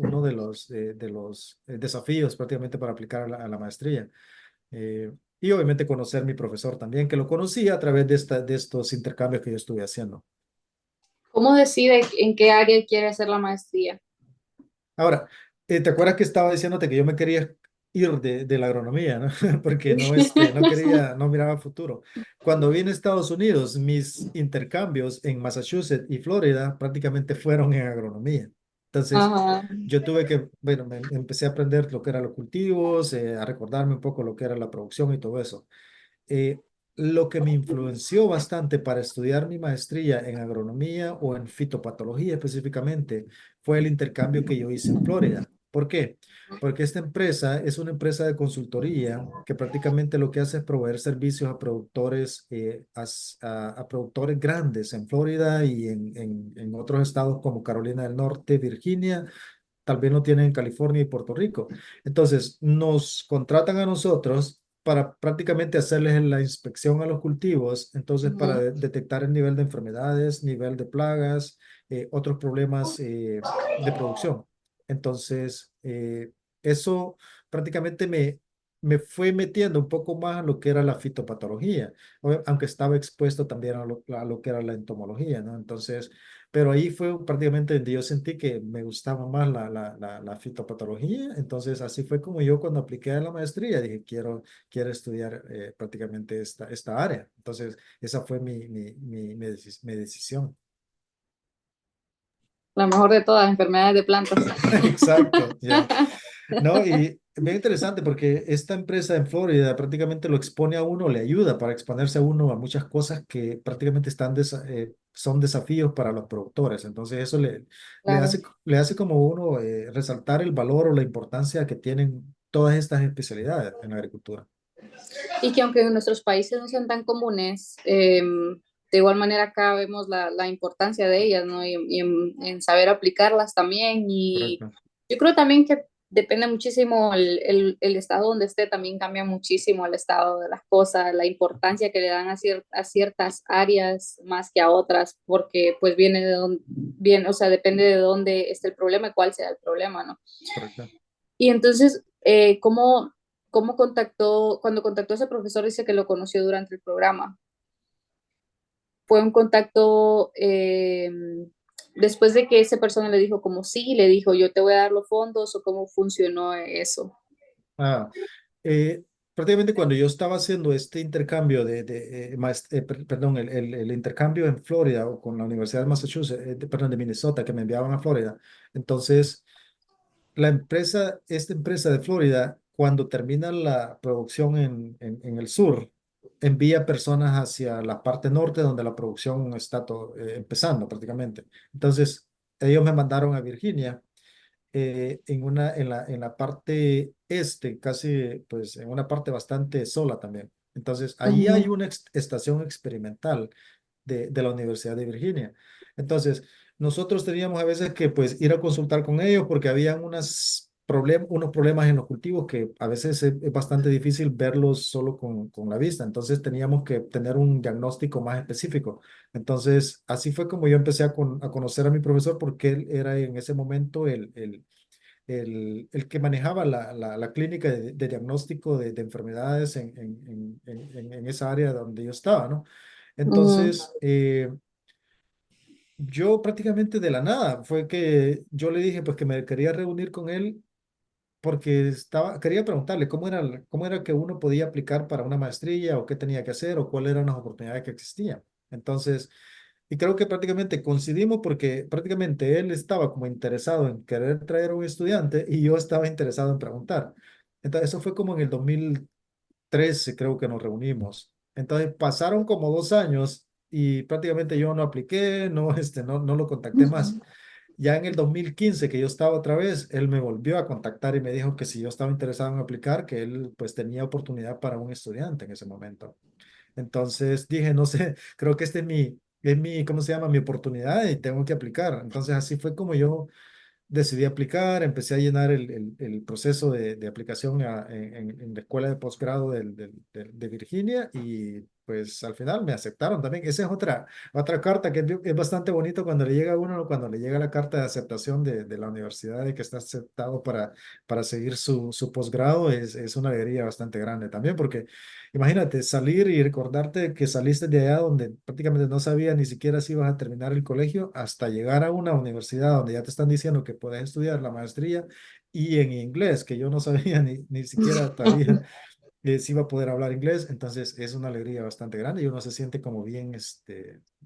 Speaker 2: desafíos prácticamente para aplicar a la maestría. Y obviamente conocer mi profesor también, que lo conocí a través de estos intercambios que yo estuve haciendo.
Speaker 1: ¿Cómo decide en qué área quiere hacer la maestría?
Speaker 2: Ahora, ¿te acuerdas que estaba diciéndote que yo me quería ir de la agronomía, ¿no? Porque no quería, no miraba futuro. Cuando vine a Estados Unidos, mis intercambios en Massachusetts y Florida prácticamente fueron en agronomía. Entonces,
Speaker 1: Ajá.
Speaker 2: yo tuve que, bueno, empecé a aprender lo que eran los cultivos, a recordarme un poco lo que era la producción y todo eso. eh, lo que me influenció bastante para estudiar mi maestría en agronomía o en fitopatología específicamente fue el intercambio que yo hice en Florida. ¿Por qué? Porque esta empresa es una empresa de consultoría que prácticamente lo que hace es proveer servicios a productores, a productores grandes en Florida y en otros estados como Carolina del Norte, Virginia, tal vez lo tienen en California y Puerto Rico. Entonces, nos contratan a nosotros para prácticamente hacerles la inspección a los cultivos, entonces para
Speaker 1: Ujú.
Speaker 2: detectar el nivel de enfermedades, nivel de plagas, otros problemas de producción. Entonces, eso prácticamente me fue metiendo un poco más a lo que era la fitopatología, aunque estaba expuesto también a lo que era la entomología, ¿no? Entonces, pero ahí fue prácticamente donde yo sentí que me gustaba más la fitopatología. Entonces, así fue como yo cuando apliqué a la maestría dije, quiero estudiar prácticamente esta área. Entonces, esa fue mi decisión.
Speaker 1: La mejor de todas, enfermedades de plantas.
Speaker 2: Exacto, ya. No, y bien interesante porque esta empresa en Florida prácticamente lo expone a uno, le ayuda para exponerse a uno a muchas cosas que prácticamente son desafíos para los productores. Entonces eso le
Speaker 1: Claro.
Speaker 2: hace, le hace como uno resaltar el valor o la importancia que tienen todas estas especialidades en la agricultura.
Speaker 1: Y que aunque en nuestros países no sean tan comunes, de igual manera acá vemos la importancia de ellas, ¿no? Y en saber aplicarlas también. Y
Speaker 2: Correcto,
Speaker 1: yo creo también que depende muchísimo el estado donde esté, también cambia muchísimo el estado de las cosas, la importancia que le dan a ciertas áreas más que a otras, porque pues viene de donde, bien, o sea, depende de dónde esté el problema y cuál sea el problema, ¿no?
Speaker 2: correcto.
Speaker 1: Y entonces, ¿cómo contactó, cuando contactó a ese profesor, dice que lo conoció durante el programa? ¿Fue un contacto después de que esa persona le dijo como sí, le dijo yo te voy a dar los fondos o cómo funcionó eso?
Speaker 2: Ah, eh, prácticamente cuando yo estaba haciendo este intercambio perdón, el intercambio en Florida o con la Universidad de Massachusetts, perdón, de Minnesota, que me enviaban a Florida, entonces esta empresa de Florida, cuando termina la producción en el sur, envía personas hacia la parte norte donde la producción está empezando prácticamente. Entonces, ellos me mandaron a Virginia en la parte este, casi, pues en una parte bastante sola también. Entonces, ahí hay
Speaker 1: Ujú,
Speaker 2: una estación experimental de la Universidad de Virginia. Entonces, nosotros teníamos a veces que pues ir a consultar con ellos porque habían unos problemas en los cultivos que a veces es bastante difícil verlos solo con la vista. Entonces, teníamos que tener un diagnóstico más específico. Entonces, así fue como yo empecé a conocer a mi profesor porque él era en ese momento el que manejaba la clínica de diagnóstico de enfermedades en esa área donde yo estaba, ¿no?
Speaker 1: ujú,
Speaker 2: Entonces, yo prácticamente de la nada fue que yo le dije pues que me quería reunir con él porque quería preguntarle cómo era que uno podía aplicar para una maestría o qué tenía que hacer o cuáles eran las oportunidades que existían. Entonces, y creo que prácticamente coincidimos porque prácticamente él estaba como interesado en querer traer a un estudiante y yo estaba interesado en preguntar. Entonces, eso fue como en el 2013, creo que nos reunimos. Entonces, pasaron como 2 años y prácticamente yo no apliqué, no lo contacté más.
Speaker 1: ujú,
Speaker 2: Ya en el 2015 que yo estaba otra vez, él me volvió a contactar y me dijo que si yo estaba interesado en aplicar, que él pues tenía oportunidad para un estudiante en ese momento. Entonces dije, no sé, creo que ¿cómo se llama? Mi oportunidad y tengo que aplicar. Entonces así fue como yo decidí aplicar, empecé a llenar el proceso de aplicación en la escuela de posgrado de Virginia pues al final me aceptaron también. Esa es otra carta que es bastante bonito cuando le llega a uno, cuando le llega la carta de aceptación de la universidad de que está aceptado para seguir su posgrado, es una alegría bastante grande también, porque imagínate salir y recordarte que saliste de allá donde prácticamente no sabías ni siquiera si ibas a terminar el colegio, hasta llegar a una universidad donde ya te están diciendo que puedes estudiar la maestría y en inglés, que yo no sabía ni siquiera todavía si iba a poder hablar inglés. Entonces es una alegría bastante grande y uno se siente como bien,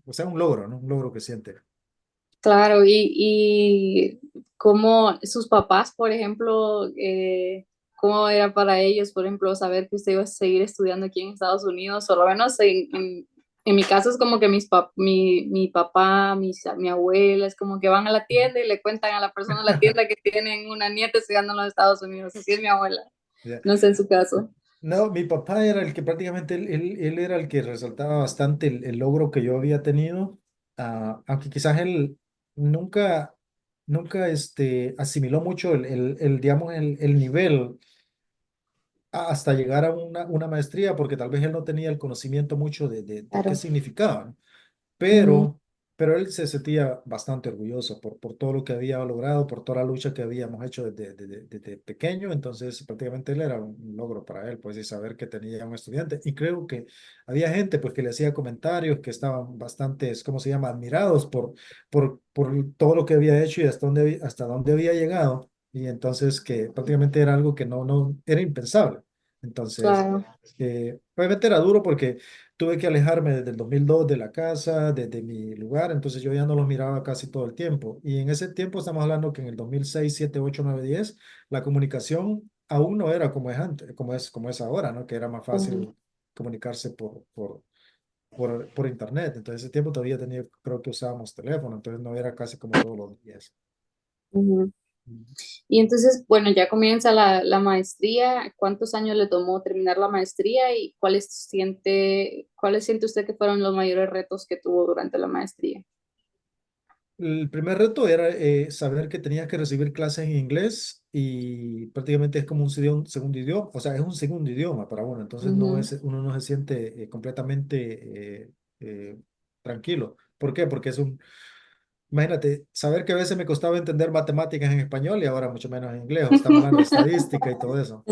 Speaker 2: o sea, un logro, ¿no? Un logro que siente.
Speaker 1: Claro, y cómo sus papás, por ejemplo, cómo era para ellos, por ejemplo, saber que usted iba a seguir estudiando aquí en Estados Unidos, o lo menos en mi caso es como que mi papá, mi abuela, es como que van a la tienda y le cuentan a la persona en la tienda que tienen una nieta estudiando en los Estados Unidos, así es mi abuela,
Speaker 2: Ya.
Speaker 1: no sé en su caso.
Speaker 2: No, mi papá era el que prácticamente, él era el que resaltaba bastante el logro que yo había tenido, aunque quizás él nunca, nunca asimiló mucho digamos, el nivel hasta llegar a una maestría, porque tal vez él no tenía el conocimiento mucho de qué
Speaker 1: Claro.
Speaker 2: significaba, ¿no?
Speaker 1: Ujú,
Speaker 2: pero, pero él se sentía bastante orgulloso por todo lo que había logrado, por toda la lucha que habíamos hecho desde pequeño. Entonces prácticamente él era un logro para él, pues, y saber que tenía un estudiante. Y creo que había gente, pues, que le hacía comentarios que estaban bastante, ¿cómo se llama?, admirados por todo lo que había hecho y hasta dónde había llegado. Y entonces que prácticamente era algo que no era impensable. Entonces,
Speaker 1: claro.
Speaker 2: obviamente era duro porque tuve que alejarme desde el 2002 de la casa, desde mi lugar, entonces yo ya no los miraba casi todo el tiempo. Y en ese tiempo estamos hablando que en el 2006, 7, 8, 9, 10, la comunicación aún no era como es antes, como es ahora, ¿no? Que era más
Speaker 1: Ujú,
Speaker 2: fácil comunicarse por internet. Entonces ese tiempo todavía creo que usábamos teléfono, entonces no era casi como todos los días.
Speaker 1: ujú.
Speaker 2: Mm.
Speaker 1: Y entonces, bueno, ya comienza la maestría. ¿Cuántos años le tomó terminar la maestría y cuáles siente usted que fueron los mayores retos que tuvo durante la maestría?
Speaker 2: El primer reto era saber que tenías que recibir clases en inglés y prácticamente es como un segundo idioma, o sea, es un segundo idioma para uno, entonces
Speaker 1: Ujú,
Speaker 2: uno no se siente completamente tranquilo. ¿Por qué? Porque imagínate, saber que a veces me costaba entender matemáticas en español y ahora mucho menos en inglés, o estamos hablando de estadística y todo eso.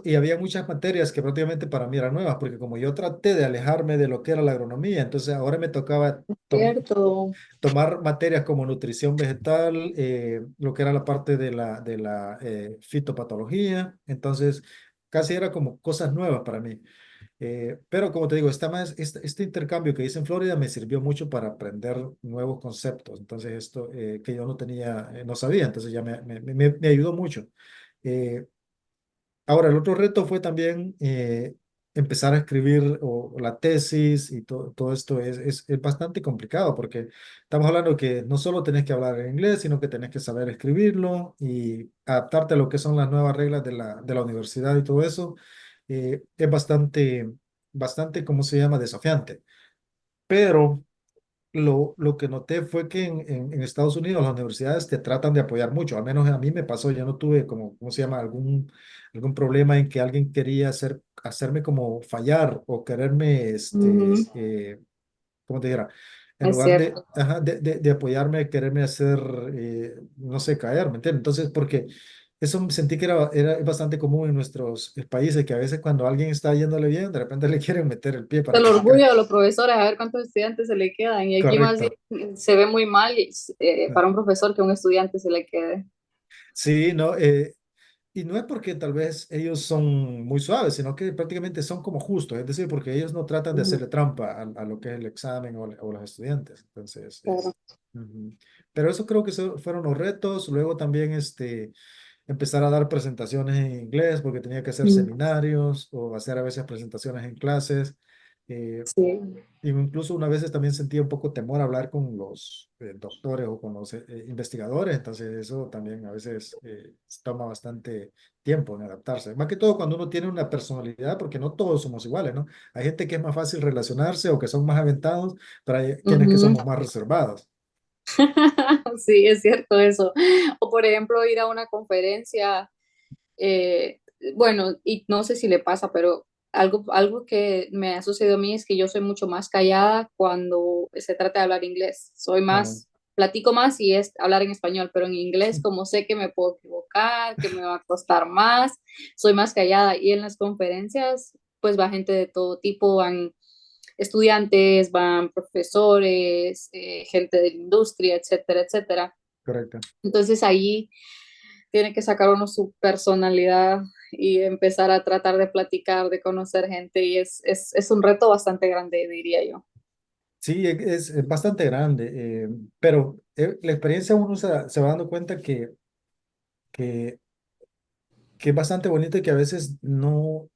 Speaker 2: Y había muchas materias que prácticamente para mí eran nuevas, porque como yo traté de alejarme de lo que era la agronomía, entonces ahora me tocaba
Speaker 1: cierto.
Speaker 2: tomar materias como nutrición vegetal, lo que era la parte de la fitopatología. Entonces casi era como cosas nuevas para mí. Pero como te digo, este intercambio que hice en Florida me sirvió mucho para aprender nuevos conceptos. Entonces esto que yo no tenía, no sabía, entonces ya me ayudó mucho. Eh, Ahora, el otro reto fue también empezar a escribir o la tesis y todo esto es bastante complicado porque estamos hablando que no solo tenés que hablar en inglés, sino que tenés que saber escribirlo y adaptarte a lo que son las nuevas reglas de la universidad y todo eso. Es bastante, ¿cómo se llama?, desafiante. Pero lo que noté fue que en Estados Unidos las universidades te tratan de apoyar mucho, al menos a mí me pasó, yo no tuve como, ¿cómo se llama?, algún problema en que alguien quería hacerme como fallar o quererme,
Speaker 1: Ujú,
Speaker 2: ¿cómo te dijera? En
Speaker 1: es
Speaker 2: lugar de,
Speaker 1: cierto.
Speaker 2: ajá, de apoyarme, quererme hacer, no sé, caer, ¿me entiendes? Entonces, porque eso sentí que era bastante común en nuestros países, que a veces cuando a alguien está yéndole bien, de repente le quieren meter el pie para
Speaker 1: El
Speaker 2: que se caiga.
Speaker 1: orgullo de los profesores, a ver cuántos estudiantes se le quedan. Y aquí más
Speaker 2: Correcto.
Speaker 1: bien se ve muy mal para un profesor que a un estudiante se le quede.
Speaker 2: Sí, no, y no es porque tal vez ellos son muy suaves, sino que prácticamente son como justos, es decir, porque ellos no tratan de
Speaker 1: Ujú,
Speaker 2: hacerle trampa a lo que es el examen o los estudiantes. Entonces,
Speaker 1: claro.
Speaker 2: ujú. Pero eso creo que fueron los retos. Luego también empezar a dar presentaciones en inglés, porque tenía que hacer
Speaker 1: Ujú,
Speaker 2: seminarios o hacer a veces presentaciones en clases. Eh,
Speaker 1: sí.
Speaker 2: y incluso una veces también sentía un poco temor a hablar con los doctores o con los investigadores, entonces eso también a veces toma bastante tiempo en adaptarse. Más que todo cuando uno tiene una personalidad, porque no todos somos iguales, ¿no? Hay gente que es más fácil relacionarse o que son más aventados, pero hay quienes que
Speaker 1: Ujú.
Speaker 2: somos más reservados.
Speaker 1: Sí, es cierto eso. O por ejemplo, ir a una conferencia, bueno, y no sé si le pasa, pero algo que me ha sucedido a mí es que yo soy mucho más callada cuando se trata de hablar inglés. Soy
Speaker 2: Ajá,
Speaker 1: más, platico más y es hablar en español, pero en inglés, como sé que me puedo equivocar, que me va a costar más, soy más callada. Y en las conferencias, pues va gente de todo tipo, van estudiantes, van profesores, gente de la industria, etcétera, etcétera.
Speaker 2: correcto.
Speaker 1: Entonces ahí tiene que sacar uno su personalidad y empezar a tratar de platicar, de conocer gente y es un reto bastante grande, diría yo.
Speaker 2: Sí, es bastante grande, pero la experiencia uno se va dando cuenta que, que es bastante bonito y que a veces no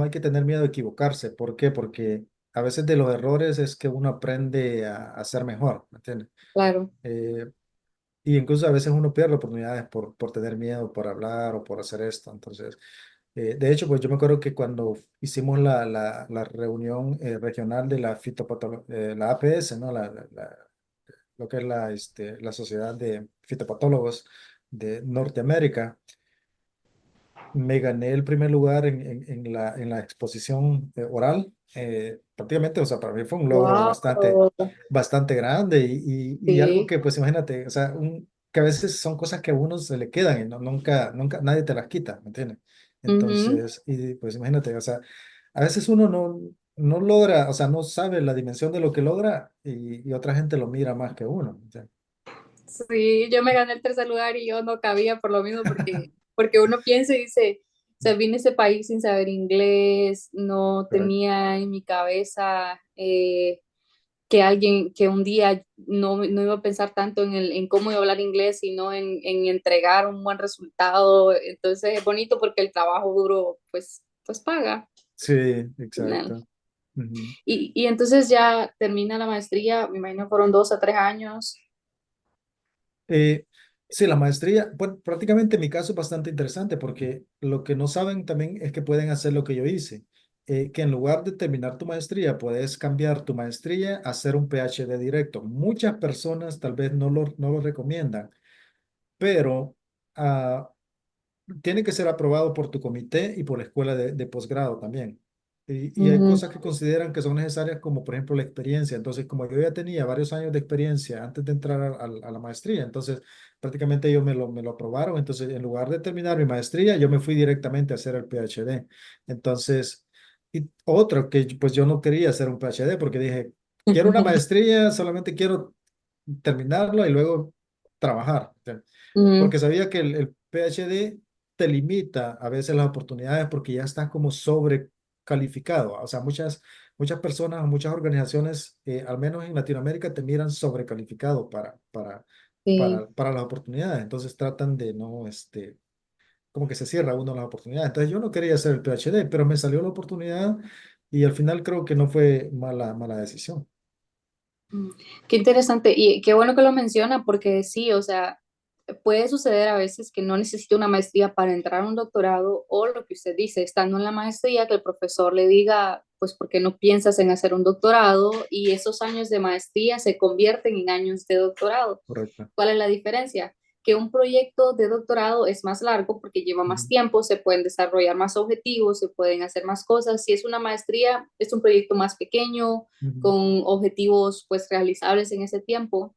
Speaker 2: hay que tener miedo de equivocarse. ¿Por qué? Porque a veces de los errores es que uno aprende a ser mejor, ¿me entiendes?
Speaker 1: Claro.
Speaker 2: Eh, y incluso a veces uno pierde oportunidades por tener miedo, por hablar o por hacer esto. Entonces, de hecho, pues yo me acuerdo que cuando hicimos la reunión regional de la la APS, ¿no? Lo que es la Sociedad de Fitopatólogos de Norteamérica, me gané el primer lugar en la exposición oral. Prácticamente, o sea, para mí fue un logro
Speaker 1: Wow.
Speaker 2: bastante grande y algo
Speaker 1: Sí.
Speaker 2: que, pues imagínate, o sea, que a veces son cosas que a uno se le quedan y nunca nadie te las quita, ¿me entiendes?
Speaker 1: Ujú.
Speaker 2: Entonces, y pues imagínate, o sea, a veces uno no logra, o sea, no sabe la dimensión de lo que logra y otra gente lo mira más que uno. ¿Me entiendes?
Speaker 1: Sí, yo me gané el tercer lugar y yo no cabía por lo mismo porque uno piensa y dice, o sea, vine a ese país sin saber inglés, no
Speaker 2: Correcto.
Speaker 1: tenía en mi cabeza que alguien, que un día no iba a pensar tanto en cómo iba a hablar inglés, sino en entregar un buen resultado. Entonces es bonito porque el trabajo duro, pues paga
Speaker 2: Sí,
Speaker 1: al final.
Speaker 2: exacto. Ujú.
Speaker 1: Y entonces ya termina la maestría, me imagino fueron 2 a 3 años.
Speaker 2: Eh, sí, la maestría, bueno, prácticamente mi caso es bastante interesante porque lo que no saben también es que pueden hacer lo que yo hice, que en lugar de terminar tu maestría, puedes cambiar tu maestría a hacer un PhD directo. Muchas personas tal vez no lo recomiendan, pero ah, tiene que ser aprobado por tu comité y por la escuela de posgrado también. Y hay
Speaker 1: Ujú.
Speaker 2: cosas que consideran que son necesarias, como por ejemplo la experiencia. Entonces, como yo ya tenía varios años de experiencia antes de entrar a la maestría, entonces prácticamente ellos me lo aprobaron. Entonces, en lugar de terminar mi maestría, yo me fui directamente a hacer el PhD. Entonces, y otro que pues yo no quería hacer un PhD porque dije, quiero una maestría, solamente quiero terminarlo y luego trabajar.
Speaker 1: Ujú.
Speaker 2: Porque sabía que el PhD te limita a veces las oportunidades porque ya estás como sobrecalificado. O sea, muchas personas, muchas organizaciones, al menos en Latinoamérica, te miran sobrecalificado
Speaker 1: Sí.
Speaker 2: para las oportunidades. Entonces tratan de como que se cierra uno las oportunidades. Entonces yo no quería hacer el PhD, pero me salió la oportunidad y al final creo que no fue mala decisión.
Speaker 1: Mm, Qué interesante y qué bueno que lo menciona porque sí, o sea, puede suceder a veces que no necesite una maestría para entrar a un doctorado o lo que usted dice, estando en la maestría, que el profesor le diga, pues, ¿por qué no piensas en hacer un doctorado? Y esos años de maestría se convierten en años de doctorado.
Speaker 2: Correcto.
Speaker 1: ¿Cuál es la diferencia? Que un proyecto de doctorado es más largo porque lleva más
Speaker 2: Ujú,
Speaker 1: tiempo, se pueden desarrollar más objetivos, se pueden hacer más cosas. Si es una maestría, es un proyecto más pequeño,
Speaker 2: ujú.
Speaker 1: con objetivos pues realizables en ese tiempo.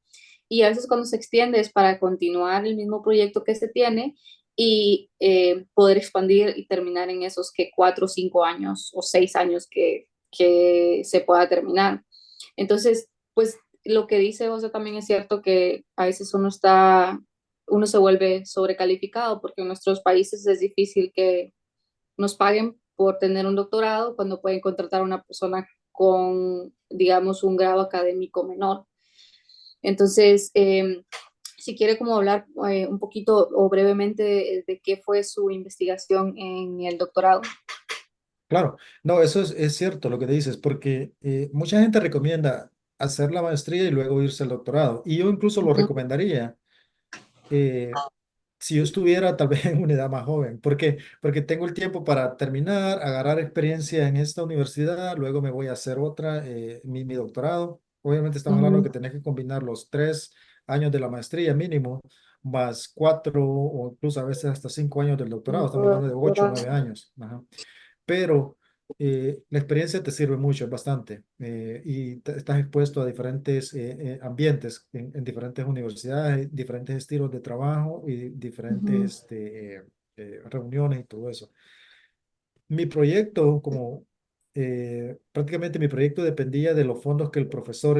Speaker 1: Y a veces cuando se extiende es para continuar el mismo proyecto que se tiene y poder expandir y terminar en esos que 4 o 5 años o 6 años que se pueda terminar. Entonces, pues lo que dice José también es cierto que a veces uno se vuelve sobrecalificado porque en nuestros países es difícil que nos paguen por tener un doctorado cuando pueden contratar a una persona con, digamos, un grado académico menor. Entonces, si quiere como hablar un poquito o brevemente de qué fue su investigación en el doctorado.
Speaker 2: Claro, no, eso es cierto lo que dices, porque mucha gente recomienda hacer la maestría y luego irse al doctorado. Y yo incluso lo
Speaker 1: Ujú.
Speaker 2: recomendaría eh, si yo estuviera tal vez en una edad más joven. ¿Por qué? Porque tengo el tiempo para terminar, agarrar experiencia en esta universidad, luego me voy a hacer otra, mi doctorado. Obviamente estamos hablando de
Speaker 1: Ujú.
Speaker 2: que tenés que combinar los 3 años de la maestría mínimo, más 4 o incluso a veces hasta 5 años del doctorado. Estamos hablando de 8 o 9 años. Ajá. Pero la experiencia te sirve mucho, bastante, y estás expuesto a diferentes ambientes en diferentes universidades, diferentes estilos de trabajo y
Speaker 1: Ujú,
Speaker 2: diferentes reuniones y todo eso. Mi proyecto, prácticamente mi proyecto dependía de los fondos que el profesor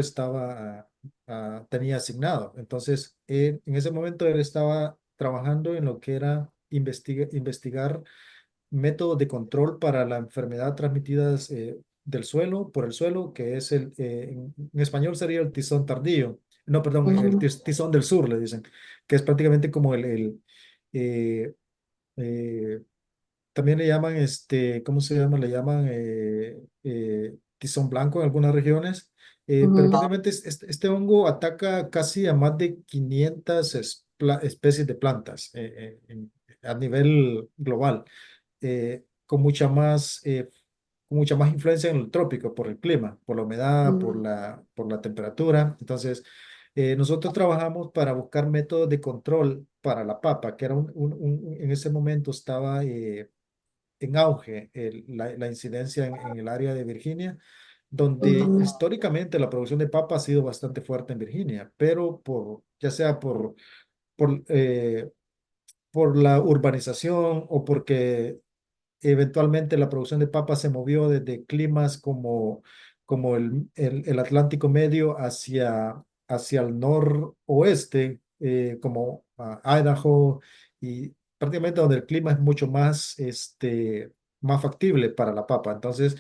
Speaker 2: tenía asignado. Entonces, en ese momento él estaba trabajando en lo que era investigar métodos de control para la enfermedad transmitida del suelo, por el suelo, que es en español sería el tizón tardío. No, perdón, el
Speaker 1: ujú,
Speaker 2: tizón del sur, le dicen, que es prácticamente como eh, eh, también le llaman, ¿cómo se llama? Le llaman tizón blanco en algunas regiones, pero
Speaker 1: ujú,
Speaker 2: prácticamente este hongo ataca casi a más de 500 especies de plantas a nivel global, con mucha más influencia en el trópico por el clima, por la humedad,
Speaker 1: ujú,
Speaker 2: por la temperatura. Entonces, nosotros trabajamos para buscar métodos de control para la papa, que era en ese momento estaba en auge la incidencia en el área de Virginia, donde
Speaker 1: ujú,
Speaker 2: históricamente la producción de papa ha sido bastante fuerte en Virginia, pero ya sea por, eh, por la urbanización o porque eventualmente la producción de papa se movió desde climas como el Atlántico Medio hacia el noroeste, como Idaho, y prácticamente donde el clima es mucho más factible para la papa. Entonces,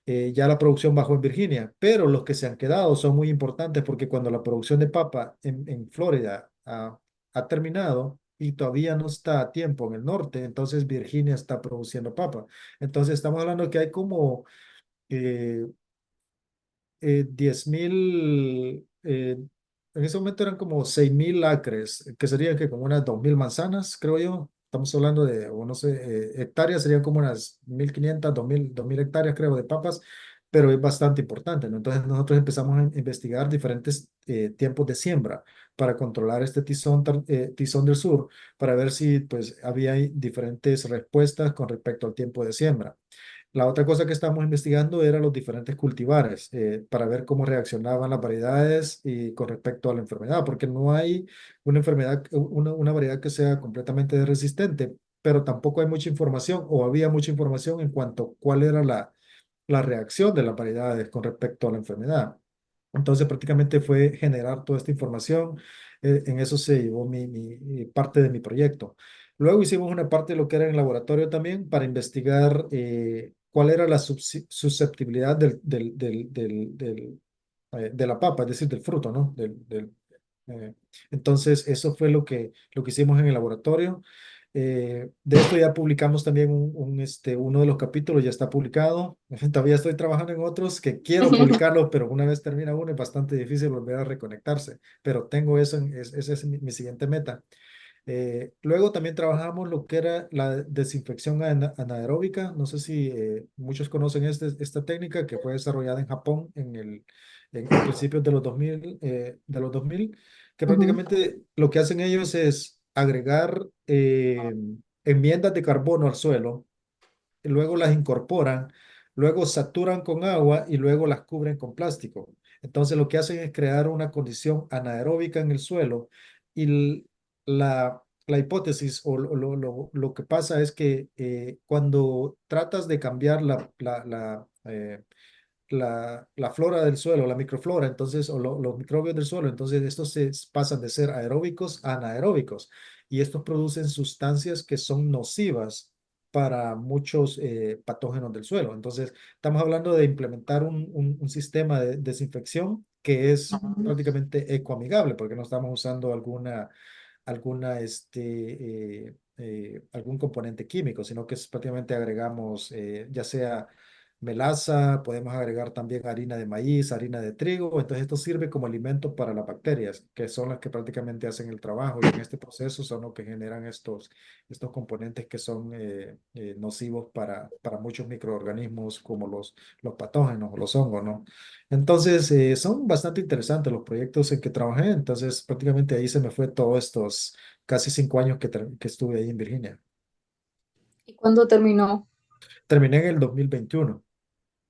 Speaker 2: ya la producción bajó en Virginia, pero los que se han quedado son muy importantes porque cuando la producción de papa en Florida ha terminado y todavía no está a tiempo en el norte, entonces Virginia está produciendo papa. Entonces estamos hablando que hay como eh, 10.000, en ese momento eran como 6.000 acres, que serían que como unas 2.000 manzanas, creo yo. Estamos hablando de, o no sé, hectáreas serían como unas 1.500, 2.000 hectáreas, creo, de papas, pero es bastante importante, ¿no? Entonces nosotros empezamos a investigar diferentes tiempos de siembra para controlar este tizón del sur, para ver si pues había diferentes respuestas con respecto al tiempo de siembra. La otra cosa que estábamos investigando era los diferentes cultivares para ver cómo reaccionaban las variedades y con respecto a la enfermedad, porque no hay una variedad que sea completamente resistente, pero tampoco hay mucha información o había mucha información en cuanto a cuál era la reacción de las variedades con respecto a la enfermedad. Entonces prácticamente fue generar toda esta información. En eso se llevó parte de mi proyecto. Luego hicimos una parte de lo que era en el laboratorio también para investigar cuál era la susceptibilidad de la papa, es decir, del fruto, ¿no? Eh, entonces, eso fue lo que hicimos en el laboratorio. De esto ya publicamos también uno de los capítulos, ya está publicado. Todavía estoy trabajando en otros que quiero publicarlos, pero una vez termina uno es bastante difícil volver a reconectarse. Pero tengo eso, esa es mi siguiente meta. Luego también trabajamos lo que era la desinfección anaeróbica. No sé si muchos conocen esta técnica que fue desarrollada en Japón a principios de los 2000, que
Speaker 1: ujú,
Speaker 2: prácticamente lo que hacen ellos es agregar enmiendas de carbono al suelo, y luego las incorporan, luego saturan con agua y luego las cubren con plástico. Entonces lo que hacen es crear una condición anaeróbica en el suelo y la hipótesis o lo que pasa es que cuando tratas de cambiar la flora del suelo, la microflora, entonces, o los microbios del suelo, entonces estos pasan de ser aeróbicos a anaeróbicos y estos producen sustancias que son nocivas para muchos patógenos del suelo. Entonces, estamos hablando de implementar un sistema de desinfección que es
Speaker 1: ujú.
Speaker 2: prácticamente ecoamigable, porque no estamos usando algún componente químico, sino que prácticamente agregamos ya sea melaza, podemos agregar también harina de maíz, harina de trigo, entonces esto sirve como alimento para las bacterias, que son las que prácticamente hacen el trabajo y en este proceso son los que generan estos componentes que son nocivos para muchos microorganismos como los patógenos o los hongos, ¿no? Entonces, son bastante interesantes los proyectos en que trabajé. Entonces, prácticamente ahí se me fue todos estos casi 5 años que estuve ahí en Virginia.
Speaker 1: ¿Y cuándo terminó?
Speaker 2: Terminé en el 2021.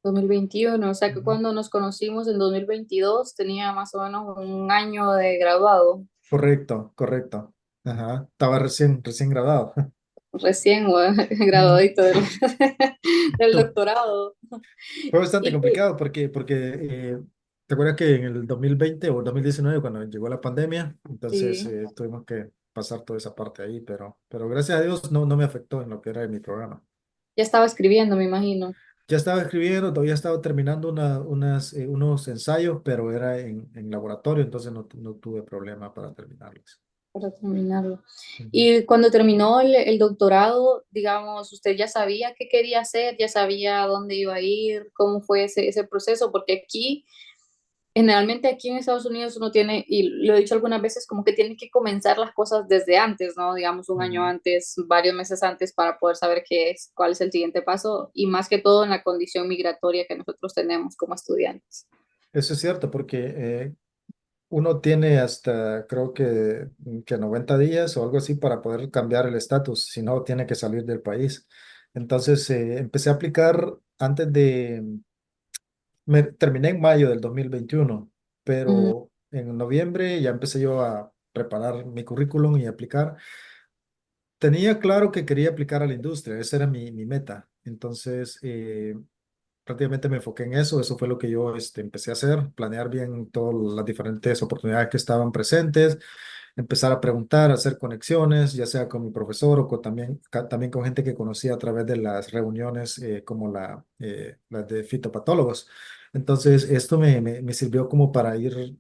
Speaker 1: 2021, o sea que
Speaker 2: Ujú.
Speaker 1: cuando nos conocimos en 2022 tenía más o menos un año de graduado,
Speaker 2: Correcto, correcto. Ajá, estaba recién graduado.
Speaker 1: recién
Speaker 2: Ujú.
Speaker 1: graduadito del, del
Speaker 2: Tu-
Speaker 1: doctorado.
Speaker 2: Fue bastante
Speaker 1: Y
Speaker 2: complicado porque ¿te acuerdas que en el 2020 o 2019 cuando llegó la pandemia, entonces
Speaker 1: sí,
Speaker 2: tuvimos que pasar toda esa parte ahí, pero gracias a Dios no me afectó en lo que era mi programa.
Speaker 1: ya estaba escribiendo, me imagino,
Speaker 2: Ya estaba escribiendo, todavía estaba terminando unos ensayos, pero era en laboratorio, entonces no tuve problema para terminarlos.
Speaker 1: para terminarlo.
Speaker 2: Ujú.
Speaker 1: Y cuando terminó el doctorado, digamos, ¿usted ya sabía qué quería hacer? ¿Ya sabía a dónde iba a ir? ¿Cómo fue ese proceso? Porque aquí generalmente aquí en Estados Unidos uno tiene, y lo he dicho algunas veces, como que tiene que comenzar las cosas desde antes, ¿no? Digamos un año
Speaker 2: Ujú.
Speaker 1: antes, varios meses antes para poder saber qué es, cuál es el siguiente paso y más que todo en la condición migratoria que nosotros tenemos como estudiantes.
Speaker 2: Eso es cierto, porque uno tiene hasta, creo que 90 días o algo así para poder cambiar el estatus, si no, tiene que salir del país. Entonces, empecé a aplicar antes terminé en mayo del 2021,
Speaker 1: Ujú,
Speaker 2: pero en noviembre ya empecé yo a preparar mi currículum y aplicar. Tenía claro que quería aplicar a la industria, esa era mi meta. Entonces, prácticamente me enfoqué en eso, eso fue lo que yo empecé a hacer, planear bien todas las diferentes oportunidades que estaban presentes, empezar a preguntar, hacer conexiones, ya sea con mi profesor o también con gente que conocía a través de las reuniones como las de fitopatólogos. Entonces, esto me sirvió como para ir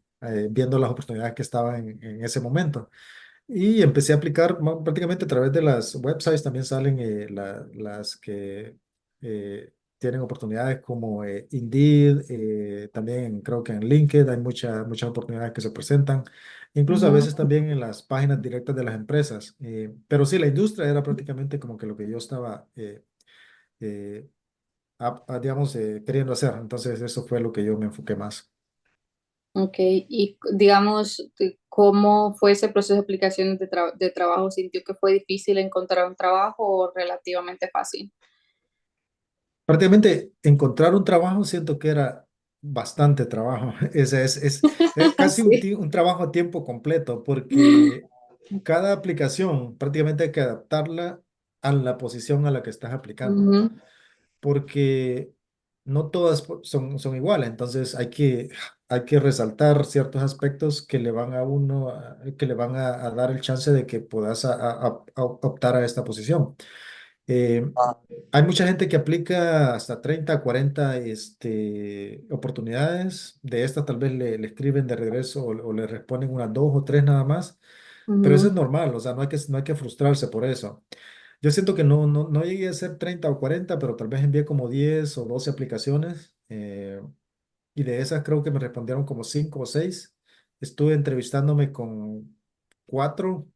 Speaker 2: viendo las oportunidades que estaban en ese momento. Y empecé a aplicar prácticamente a través de las websites, también salen las que tienen oportunidades como Indeed, también creo que en LinkedIn hay muchas oportunidades que se presentan, incluso a
Speaker 1: ujú.
Speaker 2: veces también en las páginas directas de las empresas. Pero sí, la industria era prácticamente como que lo que yo estaba, eh, digamos, queriendo hacer. Entonces eso fue lo que yo me enfoqué más.
Speaker 1: Ok, y digamos, ¿cómo fue ese proceso de aplicación de trabajo? ¿Sintió que fue difícil encontrar un trabajo o relativamente fácil?
Speaker 2: Prácticamente encontrar un trabajo siento que era bastante trabajo. Es casi
Speaker 1: Sí.
Speaker 2: un trabajo a tiempo completo porque cada aplicación prácticamente hay que adaptarla a la posición a la que estás aplicando
Speaker 1: Ujú,
Speaker 2: porque no todas son iguales. Entonces hay que resaltar ciertos aspectos que le van a uno, que le van a dar el chance de que puedas optar a esta posición. Eh, Hay mucha gente que aplica hasta 30 40 oportunidades. De estas tal vez le escriben de regreso o le responden unas dos o tres nada más. Pero eso es
Speaker 1: ujú,
Speaker 2: normal, o sea, no hay que frustrarse por eso. Yo siento que no llegué a hacer 30 o 40 pero tal vez envié como 10 o 12 aplicaciones. Y de esas creo que me respondieron como 5 o 6. Estuve entrevistándome con 4.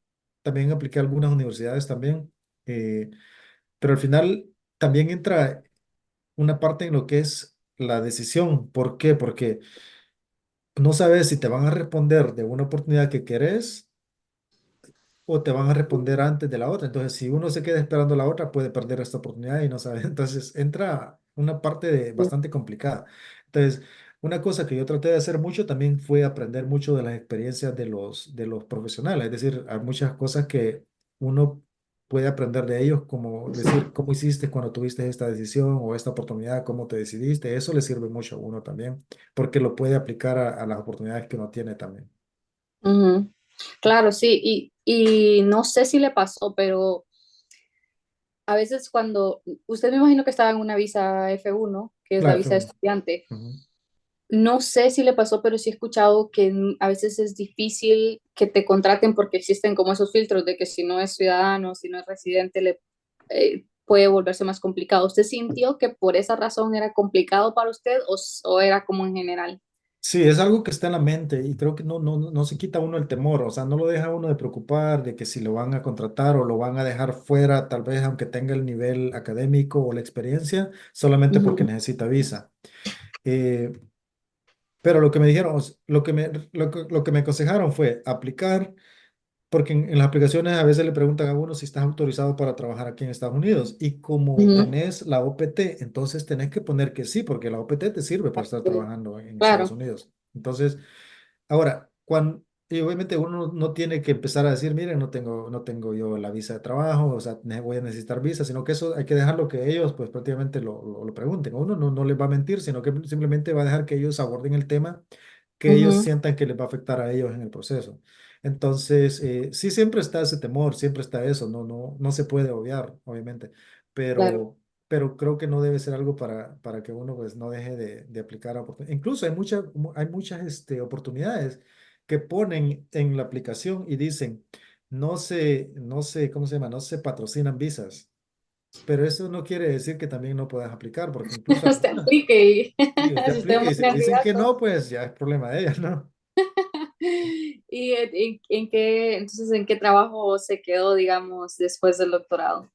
Speaker 2: También apliqué a algunas universidades también. Pero al final también entra una parte en lo que es la decisión. ¿Por qué? Porque no sabes si te van a responder de una oportunidad que querés o te van a responder antes de la otra. Entonces, si uno se queda esperando la otra, puede perder esta oportunidad y no sabe. Entonces, entra una parte bastante complicada. Entonces, una cosa que yo traté de hacer mucho también fue aprender mucho de las experiencias de los profesionales. Es decir, hay muchas cosas que uno puede aprender de ellos, como decir, cómo hiciste cuando tuviste esta decisión o esta oportunidad, cómo te decidiste. Eso le sirve mucho a uno también, porque lo puede aplicar a las oportunidades que uno tiene también.
Speaker 1: ujú. Claro, sí, y no sé si le pasó, pero a veces cuando usted me imagino que estaba en una visa F1, que es la
Speaker 2: Claro,
Speaker 1: visa de estudiante,
Speaker 2: ujú.
Speaker 1: no sé si le pasó, pero sí he escuchado que a veces es difícil que te contraten porque existen como esos filtros de que si no es ciudadano, si no es residente, puede volverse más complicado. ¿Usted sintió que por esa razón era complicado para usted o era como en general?
Speaker 2: Sí, es algo que está en la mente y creo que no se quita uno el temor, o sea, no lo deja uno de preocupar de que si lo van a contratar o lo van a dejar fuera, tal vez aunque tenga el nivel académico o la experiencia, solamente porque
Speaker 1: Ujú,
Speaker 2: necesita visa. Eh, pero lo que me dijeron, lo que me aconsejaron fue aplicar, porque en las aplicaciones a veces le preguntan a uno si estás autorizado para trabajar aquí en Estados Unidos y como
Speaker 1: Ujú.
Speaker 2: tenés la OPT, entonces tenés que poner que sí, porque la OPT te sirve para estar trabajando en Estados
Speaker 1: Claro,
Speaker 2: Unidos. Entonces, ahora, y obviamente uno no tiene que empezar a decir, miren, no tengo yo la visa de trabajo, o sea, voy a necesitar visa, sino que eso hay que dejarlo que ellos pues prácticamente lo pregunten. Uno no les va a mentir, sino que simplemente va a dejar que ellos aborden el tema que ellos
Speaker 1: ujú,
Speaker 2: sientan que les va a afectar a ellos en el proceso. Entonces, sí siempre está ese temor, siempre está eso, no se puede obviar, obviamente,
Speaker 1: claro.
Speaker 2: pero, pero creo que no debe ser algo para que uno pues no deje de aplicar oportunidades. Incluso hay muchas oportunidades que ponen en la aplicación y dicen, ¿cómo se llama? No se patrocinan visas. Pero eso no quiere decir que también no puedas aplicar, porque incluso
Speaker 1: Usted
Speaker 2: algunas,
Speaker 1: aplique y
Speaker 2: si usted
Speaker 1: si usted es
Speaker 2: aplica
Speaker 1: muy
Speaker 2: y si le dicen que
Speaker 1: candidato.
Speaker 2: no, pues ya es problema de ellas, ¿no?
Speaker 1: ¿Y en qué trabajo se quedó, digamos, después del doctorado?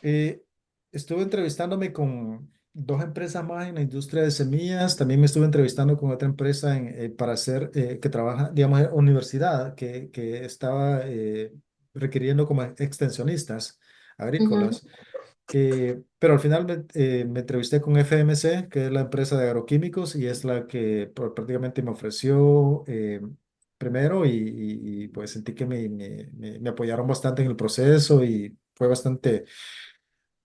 Speaker 2: Eh, Estuve entrevistándome con dos empresas más en la industria de semillas. También me estuve entrevistando con otra empresa para hacer, que trabaja, digamos, en universidad, que estaba requiriendo como extensionistas
Speaker 1: Ujú,
Speaker 2: agrícolas. Pero al final me entrevisté con FMC, que es la empresa de agroquímicos, y es la que prácticamente me ofreció primero pues sentí que me apoyaron bastante en el proceso y fue bastante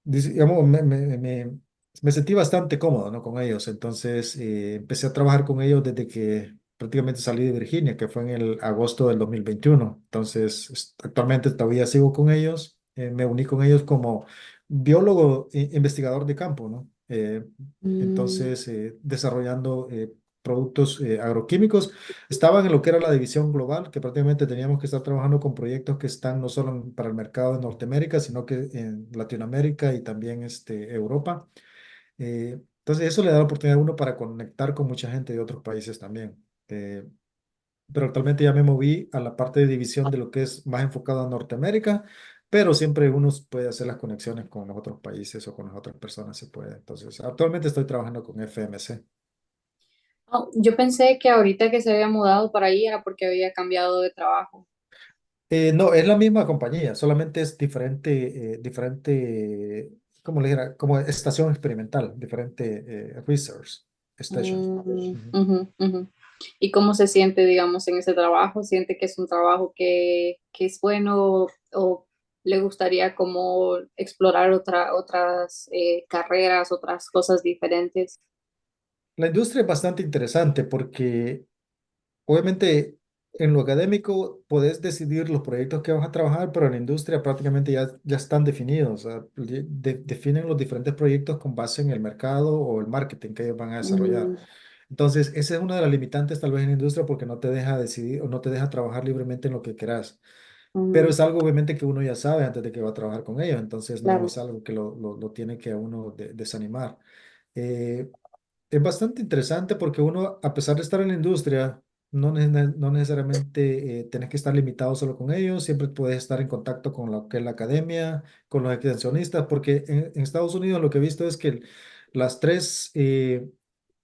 Speaker 2: digamos, me sentí bastante cómodo, ¿no? Con ellos. Entonces, empecé a trabajar con ellos desde que prácticamente salí de Virginia, que fue en el agosto del 2021. Entonces, actualmente todavía sigo con ellos. Me uní con ellos como biólogo investigador de campo, ¿no?
Speaker 1: mm,
Speaker 2: Entonces, desarrollando productos agroquímicos. Estaban en lo que era la división global, que prácticamente teníamos que estar trabajando con proyectos que están no solo para el mercado de Norteamérica, sino que en Latinoamérica y también Europa. Entonces eso le da la oportunidad a uno para conectar con mucha gente de otros países también. Pero actualmente ya me moví a la parte de división de lo que es más enfocado a Norteamérica, pero siempre uno puede hacer las conexiones con los otros países o con las otras personas, se puede. Entonces, actualmente estoy trabajando con FMC.
Speaker 1: oh, yo pensé que ahorita que se había mudado para ahí era porque había cambiado de trabajo.
Speaker 2: No, es la misma compañía, solamente es como le dijera, como estación experimental, diferente research station. Ujú.
Speaker 1: Ujú, ujú. ¿Y cómo se siente, digamos, en ese trabajo? ¿Siente que es un trabajo que es bueno o le gustaría como explorar otras carreras, otras cosas diferentes?
Speaker 2: La industria es bastante interesante porque obviamente en lo académico podés decidir los proyectos que vas a trabajar, pero en la industria prácticamente ya están definidos, o sea, definen los diferentes proyectos con base en el mercado o el marketing que ellos van a desarrollar.
Speaker 1: Mm,
Speaker 2: Entonces, esa es una de las limitantes tal vez en la industria porque no te deja decidir o no te deja trabajar libremente en lo que quieras. Pero
Speaker 1: mm,
Speaker 2: es algo obviamente que uno ya sabe antes de que va a trabajar con ellos, entonces no
Speaker 1: claro.
Speaker 2: es algo que lo tiene que a uno desanimar. Eh, es bastante interesante porque uno, a pesar de estar en la industria, no necesariamente tenés que estar limitado solo con ellos, siempre puedes estar en contacto con lo que es la academia, con los extensionistas, porque en Estados Unidos lo que he visto es que las tres,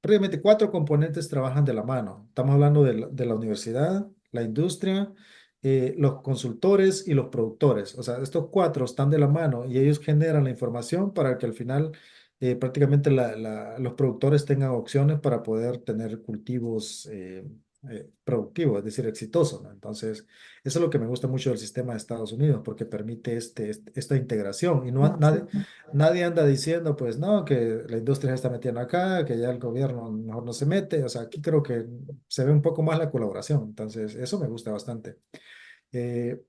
Speaker 2: prácticamente cuatro componentes trabajan de la mano. Estamos hablando de la universidad, la industria, los consultores y los productores. O sea, estos cuatro están de la mano y ellos generan la información para que al final prácticamente los productores tengan opciones para poder tener cultivos productivos, es decir, exitosos, ¿no? Entonces, eso es lo que me gusta mucho del sistema de Estados Unidos, porque permite esta integración y nadie anda diciendo, pues, no, que la industria se está metiendo acá, que ya el gobierno mejor no se mete. O sea, aquí creo que se ve un poco más la colaboración. Entonces, eso me gusta bastante. Eh,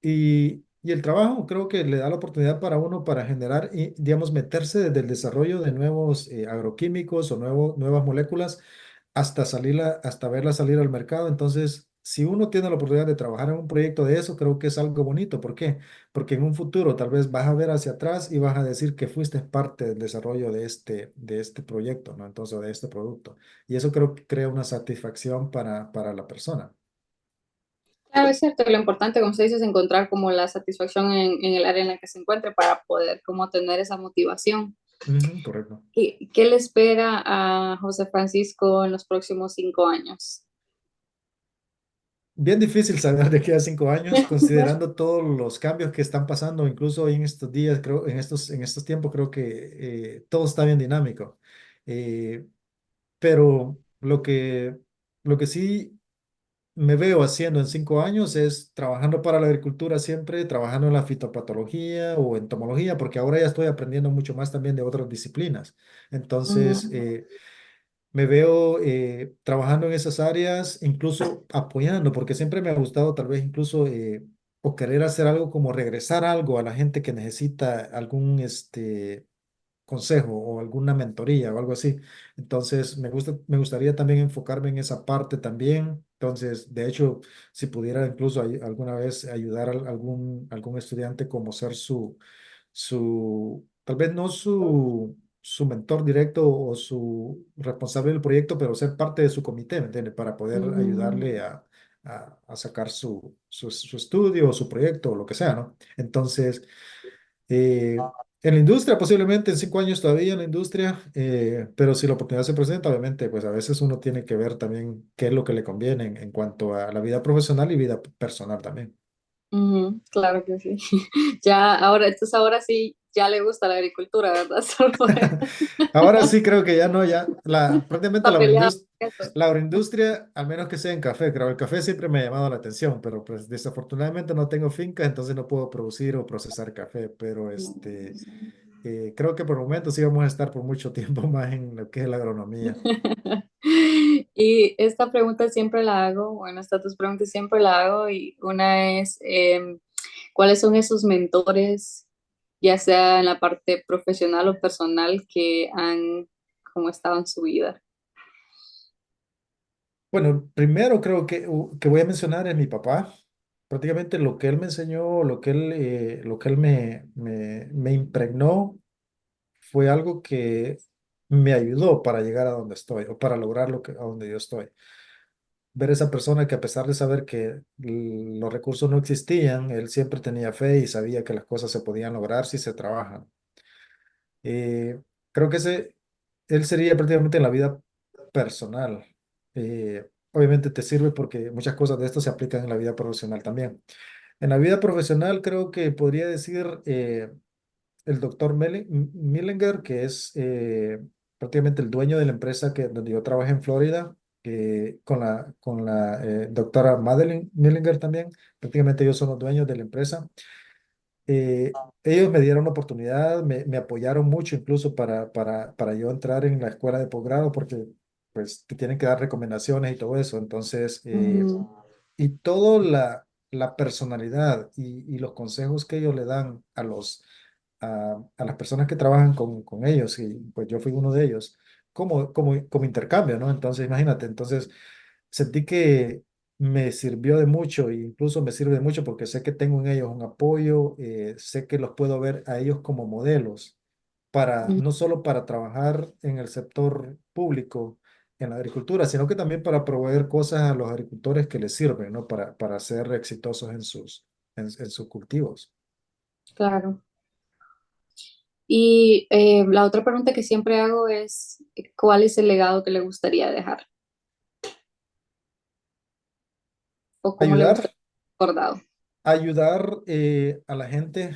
Speaker 2: y el trabajo creo que le da la oportunidad para uno para generar y, digamos, meterse desde el desarrollo de nuevos agroquímicos o nuevas moléculas hasta verlas salir al mercado. Entonces, si uno tiene la oportunidad de trabajar en un proyecto de eso, creo que es algo bonito. ¿Por qué? Porque en un futuro tal vez vas a ver hacia atrás y vas a decir que fuiste parte del desarrollo de este proyecto, ¿no? Entonces, de este producto. Y eso creo que crea una satisfacción para la persona.
Speaker 1: Claro, es cierto, lo importante, como se dice, es encontrar como la satisfacción en el área en la que se encuentre para poder como tener esa motivación.
Speaker 2: Ujú, correcto.
Speaker 1: ¿Qué le espera a José Francisco en los próximos 5 años?
Speaker 2: bien difícil saber de qué a 5 años, considerando todos los cambios que están pasando, incluso hoy en estos días, creo, en estos tiempos, creo que todo está bien dinámico. Eh, pero lo que sí me veo haciendo en 5 años es trabajando para la agricultura siempre, trabajando en la fitopatología o entomología, porque ahora ya estoy aprendiendo mucho más también de otras disciplinas. Entonces,
Speaker 1: Ujú,
Speaker 2: me veo trabajando en esas áreas, incluso apoyando, porque siempre me ha gustado tal vez incluso o querer hacer algo como regresar algo a la gente que necesita algún consejo o alguna mentoría o algo así. Entonces, me gustaría también enfocarme en esa parte también. Entonces, de hecho, si pudiera incluso alguna vez ayudar a algún estudiante como ser tal vez no su mentor directo o su responsable del proyecto, pero ser parte de su comité, ¿me entiende? Para poder
Speaker 1: ujú,
Speaker 2: ayudarle a sacar su estudio o su proyecto o lo que sea, ¿no? Entonces, en la industria, posiblemente en 5 años todavía en la industria, pero si la oportunidad se presenta, obviamente, pues a veces uno tiene que ver también qué es lo que le conviene en cuanto a la vida profesional y vida personal también.
Speaker 1: ujú, claro que sí. Ya, entonces ahora sí, ya le gusta la agricultura, ¿verdad? Solo por
Speaker 2: Ahora sí creo que ya no, ya, prácticamente
Speaker 1: está peleado con eso.
Speaker 2: la agroindustria, al menos que sea en café, creo, el café siempre me ha llamado la atención, pero pues desafortunadamente no tengo finca, entonces no puedo producir o procesar café, pero creo que por el momento sí vamos a estar por mucho tiempo más en lo que es la agronomía.
Speaker 1: Y esta pregunta siempre la hago, bueno, estas dos preguntas siempre la hago y una es, ¿cuáles son esos mentores, ya sea en la parte profesional o personal, que han como estado en su vida?
Speaker 2: Bueno, primero creo que voy a mencionar es mi papá. Prácticamente lo que él me enseñó, lo que él me impregnó fue algo que me ayudó para llegar a donde estoy o para lograr a donde yo estoy. Ver esa persona que a pesar de saber que los recursos no existían, él siempre tenía fe y sabía que las cosas se podían lograr si se trabajan. Creo que él sería prácticamente en la vida personal. Obviamente te sirve porque muchas cosas de esto se aplican en la vida profesional también. En la vida profesional creo que podría decir el doctor Millinger, que es prácticamente el dueño de la empresa donde yo trabajé en Florida, con la doctora Madeline Millinger también. Prácticamente ellos son los dueños de la empresa. Ellos me dieron la oportunidad, me apoyaron mucho incluso para yo entrar en la escuela de posgrado porque pues te tienen que dar recomendaciones y todo eso. Entonces,
Speaker 1: Ujú,
Speaker 2: y toda la personalidad y los consejos que ellos le dan a las personas que trabajan con ellos, y pues yo fui uno de ellos, como intercambio, ¿no? Entonces, imagínate, entonces sentí que me sirvió de mucho e incluso me sirve de mucho porque sé que tengo en ellos un apoyo, sé que los puedo ver a ellos como modelos
Speaker 1: ujú,
Speaker 2: no solo para trabajar en el sector público, en la agricultura, sino que también para proveer cosas a los agricultores que les sirven, ¿no? Para ser exitosos en sus cultivos.
Speaker 1: claro. Y la otra pregunta que siempre hago es, ¿cuál es el legado que le gustaría dejar? ¿O cómo le
Speaker 2: Ayudar,
Speaker 1: gustaría ser recordado?
Speaker 2: ayudar a la gente,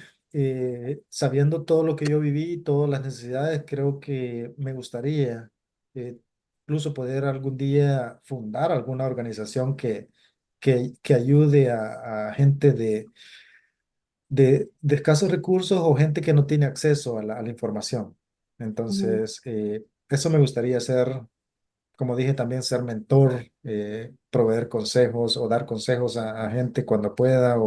Speaker 2: sabiendo todo lo que yo viví, todas las necesidades, creo que me gustaría eh, incluso poder algún día fundar alguna organización que ayude a gente de escasos recursos o gente que no tiene acceso a la información.
Speaker 1: Ujú,
Speaker 2: Entonces, eso me gustaría hacer, como dije, también ser mentor, proveer consejos o dar consejos a gente cuando pueda,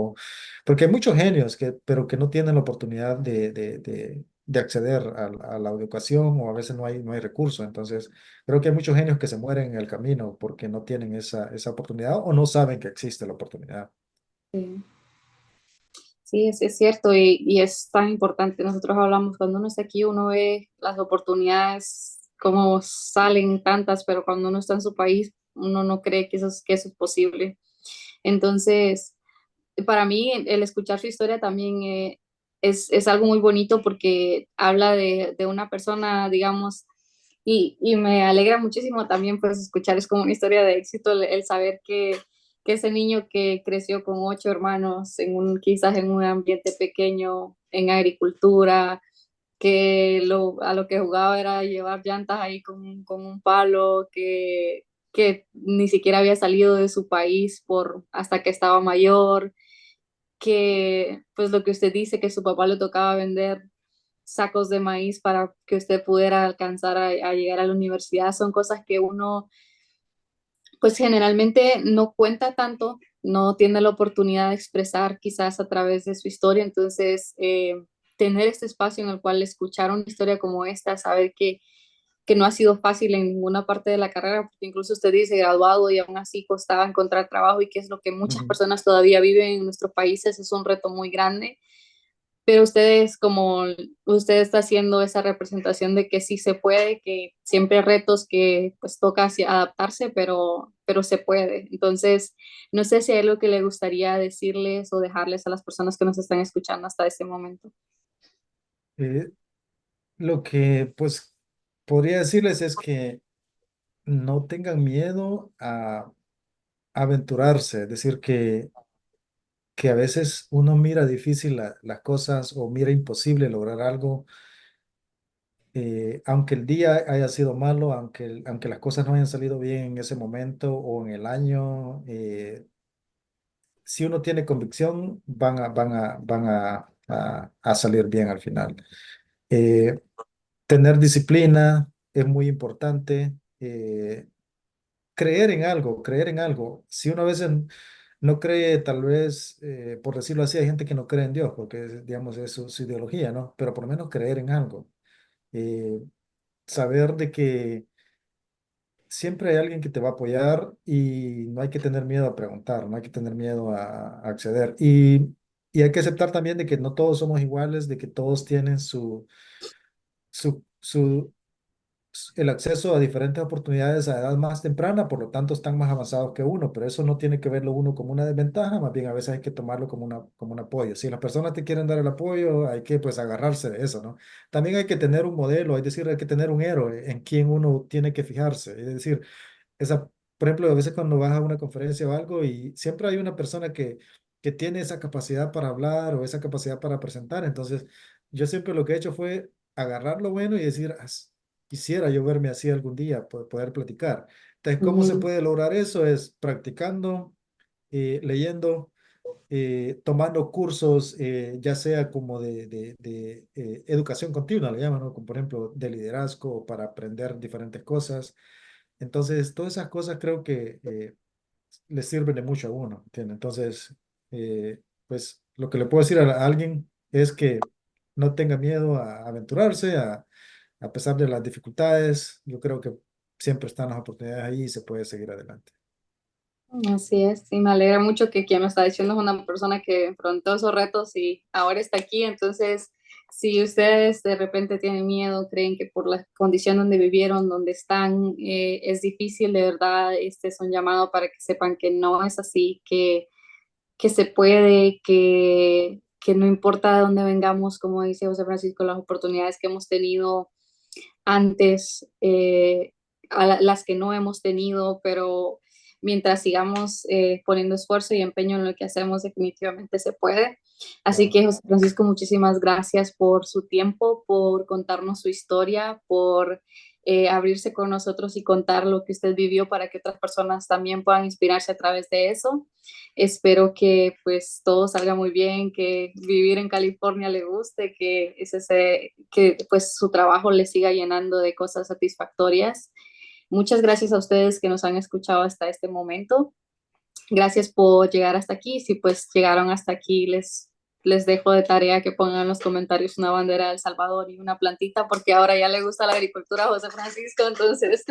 Speaker 2: porque hay muchos genios pero que no tienen la oportunidad de acceder a la educación o a veces no hay recursos. Entonces, creo que hay muchos genios que se mueren en el camino porque no tienen esa oportunidad o no saben que existe la oportunidad.
Speaker 1: sí. Sí, es cierto y es tan importante. Nosotros hablamos, cuando uno está aquí, uno ve las oportunidades, como salen tantas, pero cuando uno está en su país, uno no cree que eso es posible. Entonces, para mí, el escuchar su historia también es algo muy bonito porque habla de una persona, digamos, y me alegra muchísimo también pues escuchar, es como una historia de éxito, el saber que ese niño que creció con 8 hermanos, quizás en un ambiente pequeño, en agricultura, que a lo que jugaba era llevar llantas ahí con un palo, que ni siquiera había salido de su país hasta que estaba mayor, que pues lo que usted dice, que su papá le tocaba vender sacos de maíz para que usted pudiera alcanzar a llegar a la universidad, son cosas que uno pues generalmente no cuenta tanto, no tiene la oportunidad de expresar quizás a través de su historia, entonces tener este espacio en el cual escuchar una historia como esta, saber que no ha sido fácil en ninguna parte de la carrera, porque incluso usted dice graduado y aún así costaba encontrar trabajo y que es lo que muchas
Speaker 2: Ujú.
Speaker 1: personas todavía viven en nuestros países, es un reto muy grande, pero ustedes como usted está haciendo esa representación de que sí se puede, que siempre hay retos que pues toca adaptarse, pero se puede. Entonces, no sé si hay algo que le gustaría decirles o dejarles a las personas que nos están escuchando hasta este momento.
Speaker 2: Eh, lo que pues podría decirles es que no tengan miedo a aventurarse, es decir, que a veces uno mira difícil las cosas o mira imposible lograr algo, aunque el día haya sido malo, aunque las cosas no hayan salido bien en ese momento o en el año, si uno tiene convicción, van a salir bien al final. Eh, Tener disciplina es muy importante. Creer en algo. Si uno a veces no cree, tal vez, por decirlo así, hay gente que no cree en Dios, porque, digamos, es su ideología, ¿no? Pero por lo menos creer en algo. Eh, Saber de que siempre hay alguien que te va a apoyar y no hay que tener miedo a preguntar, no hay que tener miedo a acceder. Y hay que aceptar también de que no todos somos iguales, de que todos tienen su el acceso a diferentes oportunidades a edad más temprana, por lo tanto están más avanzados que uno, pero eso no tiene que verlo uno como una desventaja, más bien a veces hay que tomarlo como un apoyo. Si las personas te quieren dar el apoyo, hay que pues agarrarse de eso, ¿no? También hay que tener un modelo, es decir, hay que tener un héroe en quien uno tiene que fijarse, es decir, por ejemplo, a veces cuando vas a una conferencia o algo y siempre hay una persona que tiene esa capacidad para hablar o esa capacidad para presentar. Entonces, yo siempre lo que he hecho fue agarrar lo bueno y decir, quisiera yo verme así algún día, poder platicar. Entonces, ¿cómo se
Speaker 1: Ujú,
Speaker 2: puede lograr eso? Es practicando, leyendo, tomando cursos, ya sea como de educación continua, le llaman, ¿no? Como por ejemplo de liderazgo para aprender diferentes cosas. Entonces, todas esas cosas creo que le sirven de mucho a uno, ¿entiende? Entonces, pues lo que le puedo decir a alguien es que no tenga miedo a aventurarse, a pesar de las dificultades. Yo creo que siempre están las oportunidades ahí y se puede seguir adelante.
Speaker 1: así es, y me alegra mucho que quien lo está diciendo es una persona que enfrentó esos retos y ahora está aquí. Entonces, si ustedes de repente tienen miedo, creen que por la condición donde vivieron, donde están, es difícil, de verdad, este es un llamado para que sepan que no es así, que se puede, que no importa de dónde vengamos, como dice José Francisco, las oportunidades que hemos tenido antes, las que no hemos tenido, pero mientras sigamos poniendo esfuerzo y empeño en lo que hacemos, definitivamente se puede. Así
Speaker 2: Claro.
Speaker 1: que, José Francisco, muchísimas gracias por su tiempo, por contarnos su historia, por abrirse con nosotros y contar lo que usted vivió para que otras personas también puedan inspirarse a través de eso. Espero que pues todo salga muy bien, que vivir en California le guste, que pues su trabajo le siga llenando de cosas satisfactorias. Muchas gracias a ustedes que nos han escuchado hasta este momento. Gracias por llegar hasta aquí. Si pues llegaron hasta aquí, les dejo de tarea que pongan en los comentarios una bandera de El Salvador y una plantita, porque ahora ya le gusta la agricultura a José Francisco. Entonces,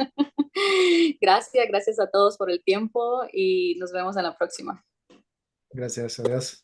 Speaker 1: gracias a todos por el tiempo y nos vemos en la próxima.
Speaker 2: Gracias, adiós.